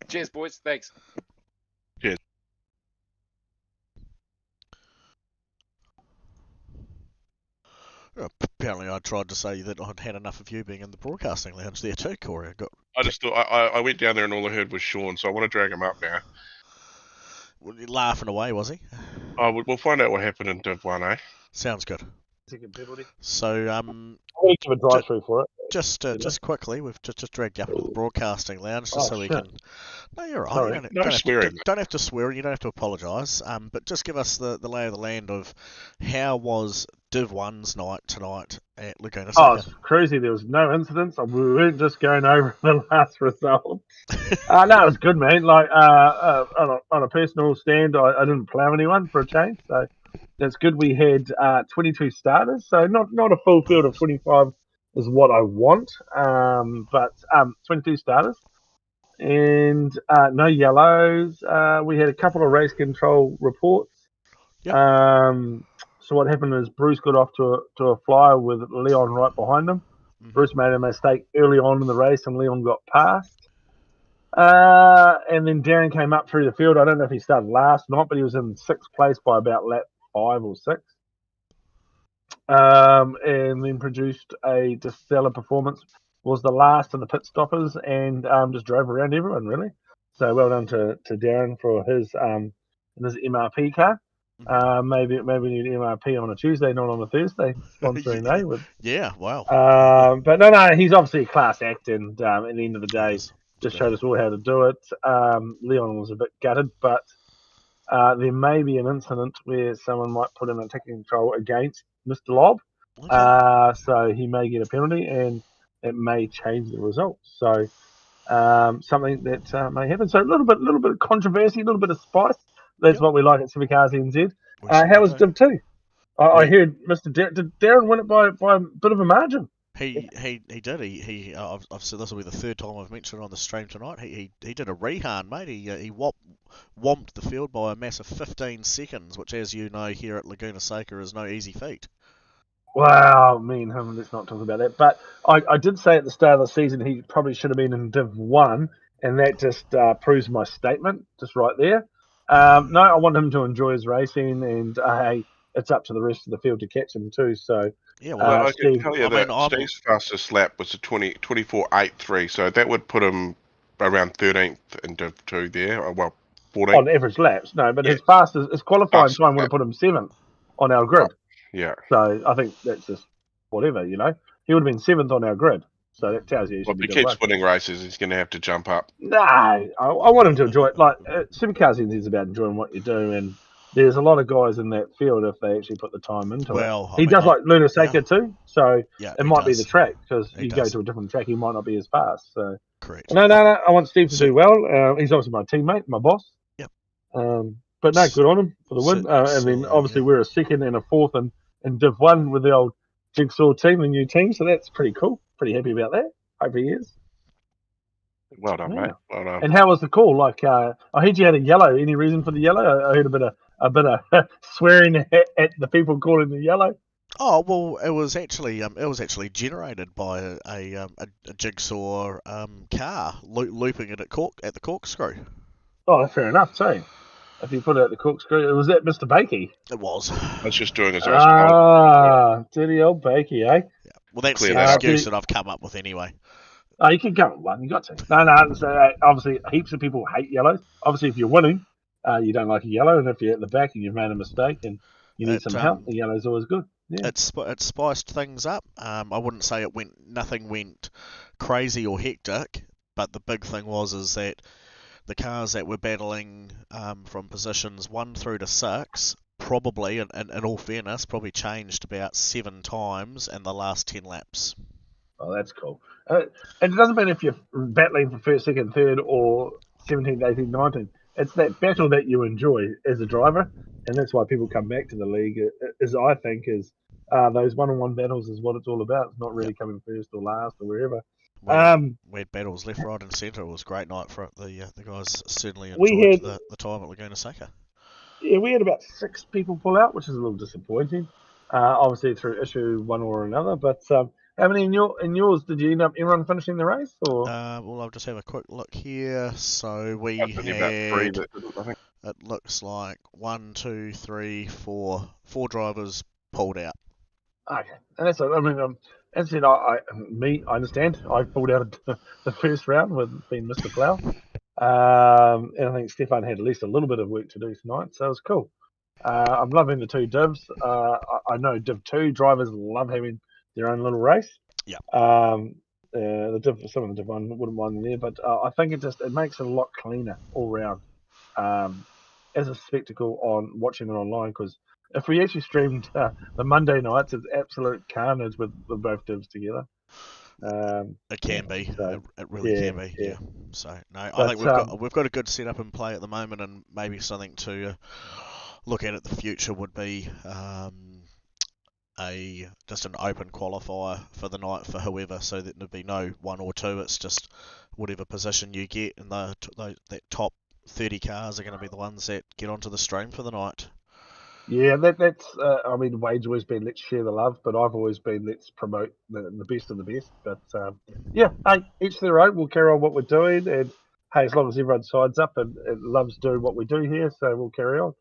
Cheers, boys. Thanks. Cheers. Apparently, I tried to say that I'd had enough of you being in the broadcasting lounge there too, Corey. I just thought I went down there and all I heard was Sean, so I want to drag him up now. Laughing away, was he? Oh, we'll find out what happened in Div 1, eh? Sounds good. So, we'll give a drive-through for it. Just quickly, we've just dragged you up into the broadcasting lounge just so we can. No, you're right. Sorry. Don't have to swear. You don't have to apologise. But just give us the lay of the land of how was Div 1's night tonight at Laguna Seca. Oh, it's crazy. There was no incidents. We weren't just going over the last result. No, it was good, man. Like on a personal stand, I didn't plough anyone for a change, so that's good. We had 22 starters, so not a full field of 25 is what I want, but 22 starters and no yellows. We had a couple of race control reports. Yep. So what happened is Bruce got off to a flyer with Leon right behind him. Mm-hmm. Bruce made a mistake early on in the race and Leon got past. And then Darren came up through the field. I don't know if he started last or not, but he was in 6th place by about lap 5 or 6. And then produced a stellar performance. was the last of the pit stoppers and just drove around everyone really. So well done to Darren for his MRP car. Maybe we need MRP on a Tuesday, not on a Thursday, sponsoring day with. Yeah, wow. But no, he's obviously a class act, and at the end of the day, just showed us all how to do it. Leon was a bit gutted, but there may be an incident where someone might put in a ticking control against Mr. Lob, so he may get a penalty, and it may change the result. So something that may happen. So a little bit of controversy, a little bit of spice. That's what we like at SuperCars NZ. How was Div 2? I heard did Darren win it by a bit of a margin? He did. I've said this will be the third time I've mentioned it on the stream tonight. He did a rehan, mate. He whomped the field by a massive 15 seconds, which, as you know, here at Laguna Seca is no easy feat. Wow, me and him, let's not talk about that. But I did say at the start of the season he probably should have been in Div 1, and that just proves my statement, just right there. No, I want him to enjoy his racing, and hey, it's up to the rest of the field to catch him too. So yeah, well, I can tell you that Steve's fastest lap was a 24.83, so that would put him around 13th in Div 2 there. Well, 14th. On average laps, no, but his qualifying time would have put him 7th on our grid. Yeah. So I think that's just whatever, you know. He would have been 7th on our grid. So that tells you. Well, if he keeps winning races, he's going to have to jump up. No, I want him to enjoy it. Like SuperCars is about enjoying what you do, and there's a lot of guys in that field if they actually put the time into it. He does like Laguna Seca too, so it might be the track because you go to a different track, he might not be as fast. So correct. No. I want Steve to do well. He's obviously my teammate, my boss. Yep. But no, good on him for the win. And then obviously we're a second and a fourth in Div 1 with the old Jigsaw team, the new team. So that's pretty cool. Pretty happy about that. Hope he is. Well done, mate. Well done. And how was the call? Like, I heard you had a yellow. Any reason for the yellow? I heard a bit of swearing at the people calling the yellow. Oh well, it was actually generated by a Jigsaw car looping it at the corkscrew. Oh, fair enough too. If you put it at the corkscrew, was that Mr. Bakey? It was. That's just doing his dirty old Bakey, eh? Yeah. Well, that's the excuse that I've come up with anyway. Oh, you can go with one. You got to. No. So, obviously, heaps of people hate yellows. Obviously, if you're winning, you don't like a yellow, and if you're at the back and you've made a mistake and you need some help, the yellow's always good. Yeah. It spiced things up. I wouldn't say nothing went crazy or hectic, but the big thing is that the cars that were battling from positions 1 through to 6 probably, in all fairness, probably changed about 7 times in the last 10 laps. Oh, that's cool. And it doesn't matter if you're battling for first, second, third, or 17th, 18th, 19th. It's that battle that you enjoy as a driver, and that's why people come back to the league. I think those one-on-one battles is what it's all about. It's not really coming first or last or wherever. We had battles left, right, and centre. It was a great night for it. The guys certainly enjoyed the time at Laguna Seca. Yeah, we had about 6 people pull out, which is a little disappointing. Obviously through issue one or another, but. How many in yours did you end up everyone finishing the race? Or well, I'll just have a quick look here. So we had about 3, I think. It looks like 1, 2, 3, 4 drivers pulled out. Okay, and that's as I said, I understand. I pulled out the first round with being Mr. Plough, and I think Stefan had at least a little bit of work to do tonight, so it was cool. I'm loving the 2 divs. I know Div 2 drivers love having their own little race. Yeah. Some of the Div 1 wouldn't mind them there, but I think it makes it a lot cleaner all round as a spectacle on watching it online. Because if we actually streamed the Monday nights, it's absolute carnage with both divs together. It can be. So, it really can be. Yeah. So no, I think we've got a good setup in play at the moment, and maybe something to look at the future would be. Just an open qualifier for the night for whoever, so that there'd be no 1 or 2. It's just whatever position you get, and that top 30 cars are going to be the ones that get onto the stream for the night. Yeah, that's. Wade's always been let's share the love, but I've always been let's promote the best of the best. But hey, each their own. We'll carry on what we're doing, and hey, as long as everyone sides up and loves doing what we do here, so we'll carry on.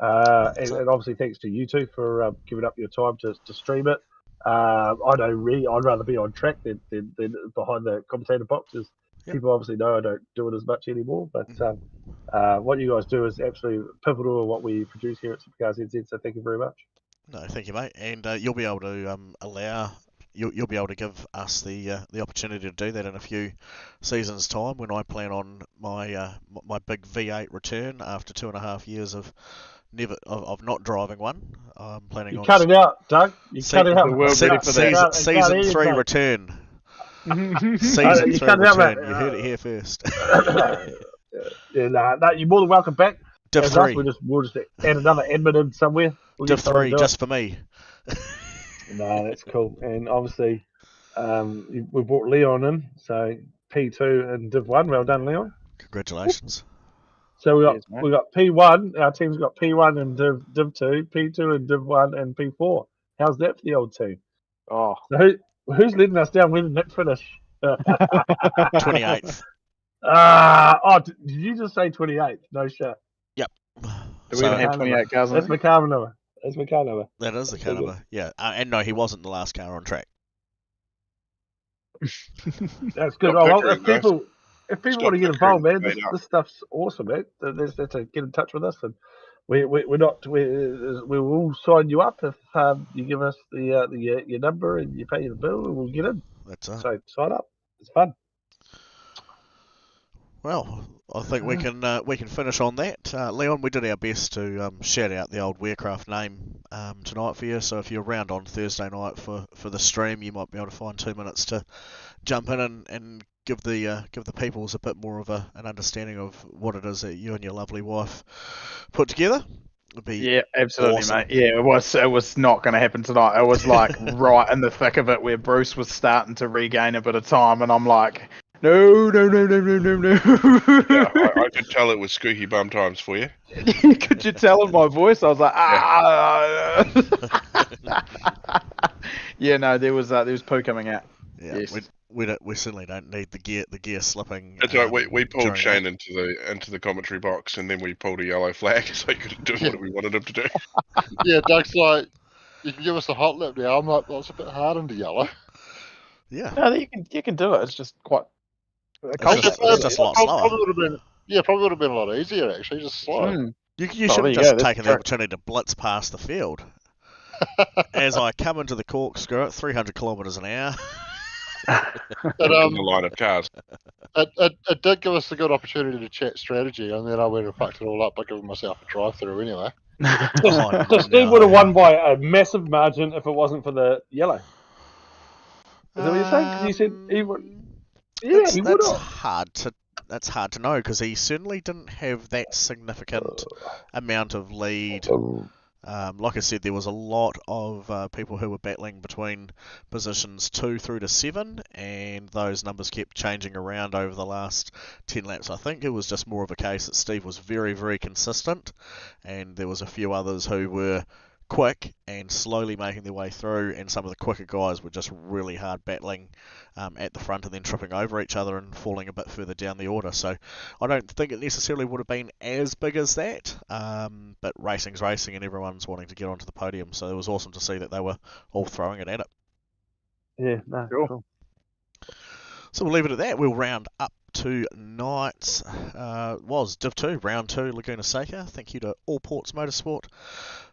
And obviously thanks to you two for giving up your time to stream it. I don't really. I'd rather be on track than behind the commentator boxes. Yep. People obviously know I don't do it as much anymore, but what you guys do is absolutely pivotal in what we produce here at SuperCars NZ. So thank you very much. No, thank you, mate. And you'll be able to you'll be able to give us the opportunity to do that in a few seasons' time when I plan on my my big V8 return after 2.5 years of not driving one. I'm planning You on cut it out, Doug. You cut it out. the world ready for that. season 3 return. You Season 3 cut it out, return. mate. You heard it here first. Yeah, no, you're more than welcome back. Div As us, 3. we'll just add another admin in somewhere. We'll Div get someone to 3 do just for me. No, that's cool. And obviously, we brought Leon in, so P2 and Div 1. Well done, Leon. Congratulations. So Cheers, mate. we got P1. Our team's got P1 and Div 2, P2 and Div 1, and P4. How's that for the old team? Oh, So who's letting us down? When did Nick finish? 28th. Did you just say 28th? No shit. Yep. do we So- even have 28 cars on That's there? my car number. That's my car number. That is the That's all good. caliber. Yeah. And no, he wasn't the last car on track. That's good. Not Oh, well, bickering, guys. if people Stop want to get bickering, involved, man, mate, up. this stuff's awesome, man. There's to get in touch with us, and we will sign you up if you give us your number and you pay the bill, and we'll get in. That's it. So sign up. It's fun. Well, I think we can finish on that. Leon, we did our best to shout out the old Wearcraft name tonight for you. So if you're around on Thursday night for the stream, you might be able to find 2 minutes to jump in and give the peoples a bit more of an understanding of what it is that you and your lovely wife put together. It'd be Yeah, absolutely, awesome. mate. Yeah, it was not going to happen tonight. It was like right in the thick of it where Bruce was starting to regain a bit of time, and I'm like, no. Yeah, I could tell it was squeaky bum times for you. Could you tell in my voice? I was like, yeah, no, there was poo coming out. Yeah, Yes. we certainly don't need the gear slipping. It's like we pulled during Shane that. into the commentary box, and then we pulled a yellow flag, so he couldn't do what we wanted him to do. Yeah, Doug's like, you can give us a hot lip now. I'm like, well, it's a bit hard into yellow. Yeah, No, you can do it. It's just quite. it's just a lot slower. Probably would have been a lot easier actually. Just slow. Hmm. You Oh, should there have you just go, that's taken the correct. opportunity to blitz past the field. As I come into the corkscrew at 300 kilometres an hour. But, In the line of cars. it did give us a good opportunity to chat strategy, and then I went and fucked it all up by giving myself a drive-through anyway. Oh, So Steve no. would have won by a massive margin if it wasn't for the yellow. Is that what you're saying? 'Cause you said he would. Yeah, he would have. That's hard to know because he certainly didn't have that significant amount of lead. Like I said, there was a lot of people who were battling between positions 2 through to 7, and those numbers kept changing around over the last 10 laps. I think it was just more of a case that Steve was very, very consistent, and there was a few others who were quick and slowly making their way through, and some of the quicker guys were just really hard battling at the front and then tripping over each other and falling a bit further down the order. So I don't think it necessarily would have been as big as that, but racing's racing and everyone's wanting to get onto the podium, so it was awesome to see that they were all throwing it at it. Yeah, no, Cool. So we'll leave it at that. We'll round up tonight's was Div 2, Round 2, Laguna Seca. Thank you to Allports Motorsport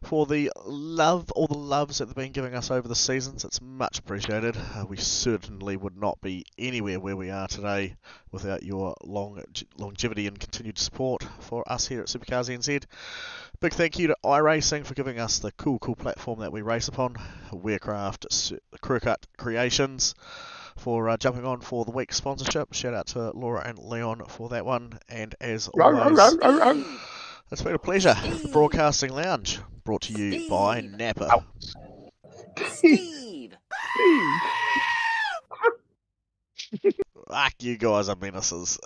for all the loves that they've been giving us over the seasons. It's much appreciated. We certainly would not be anywhere where we are today without your longevity and continued support for us here at SuperCars NZ. Big thank you to iRacing for giving us the cool platform that we race upon. Wearcraft, Crewcut Creations for jumping on for the week's sponsorship. Shout out to Laura and Leon for that one. And as always, it's been a pleasure. The Broadcasting Lounge, brought to you by Napa. Steve! Fuck, you guys are menaces.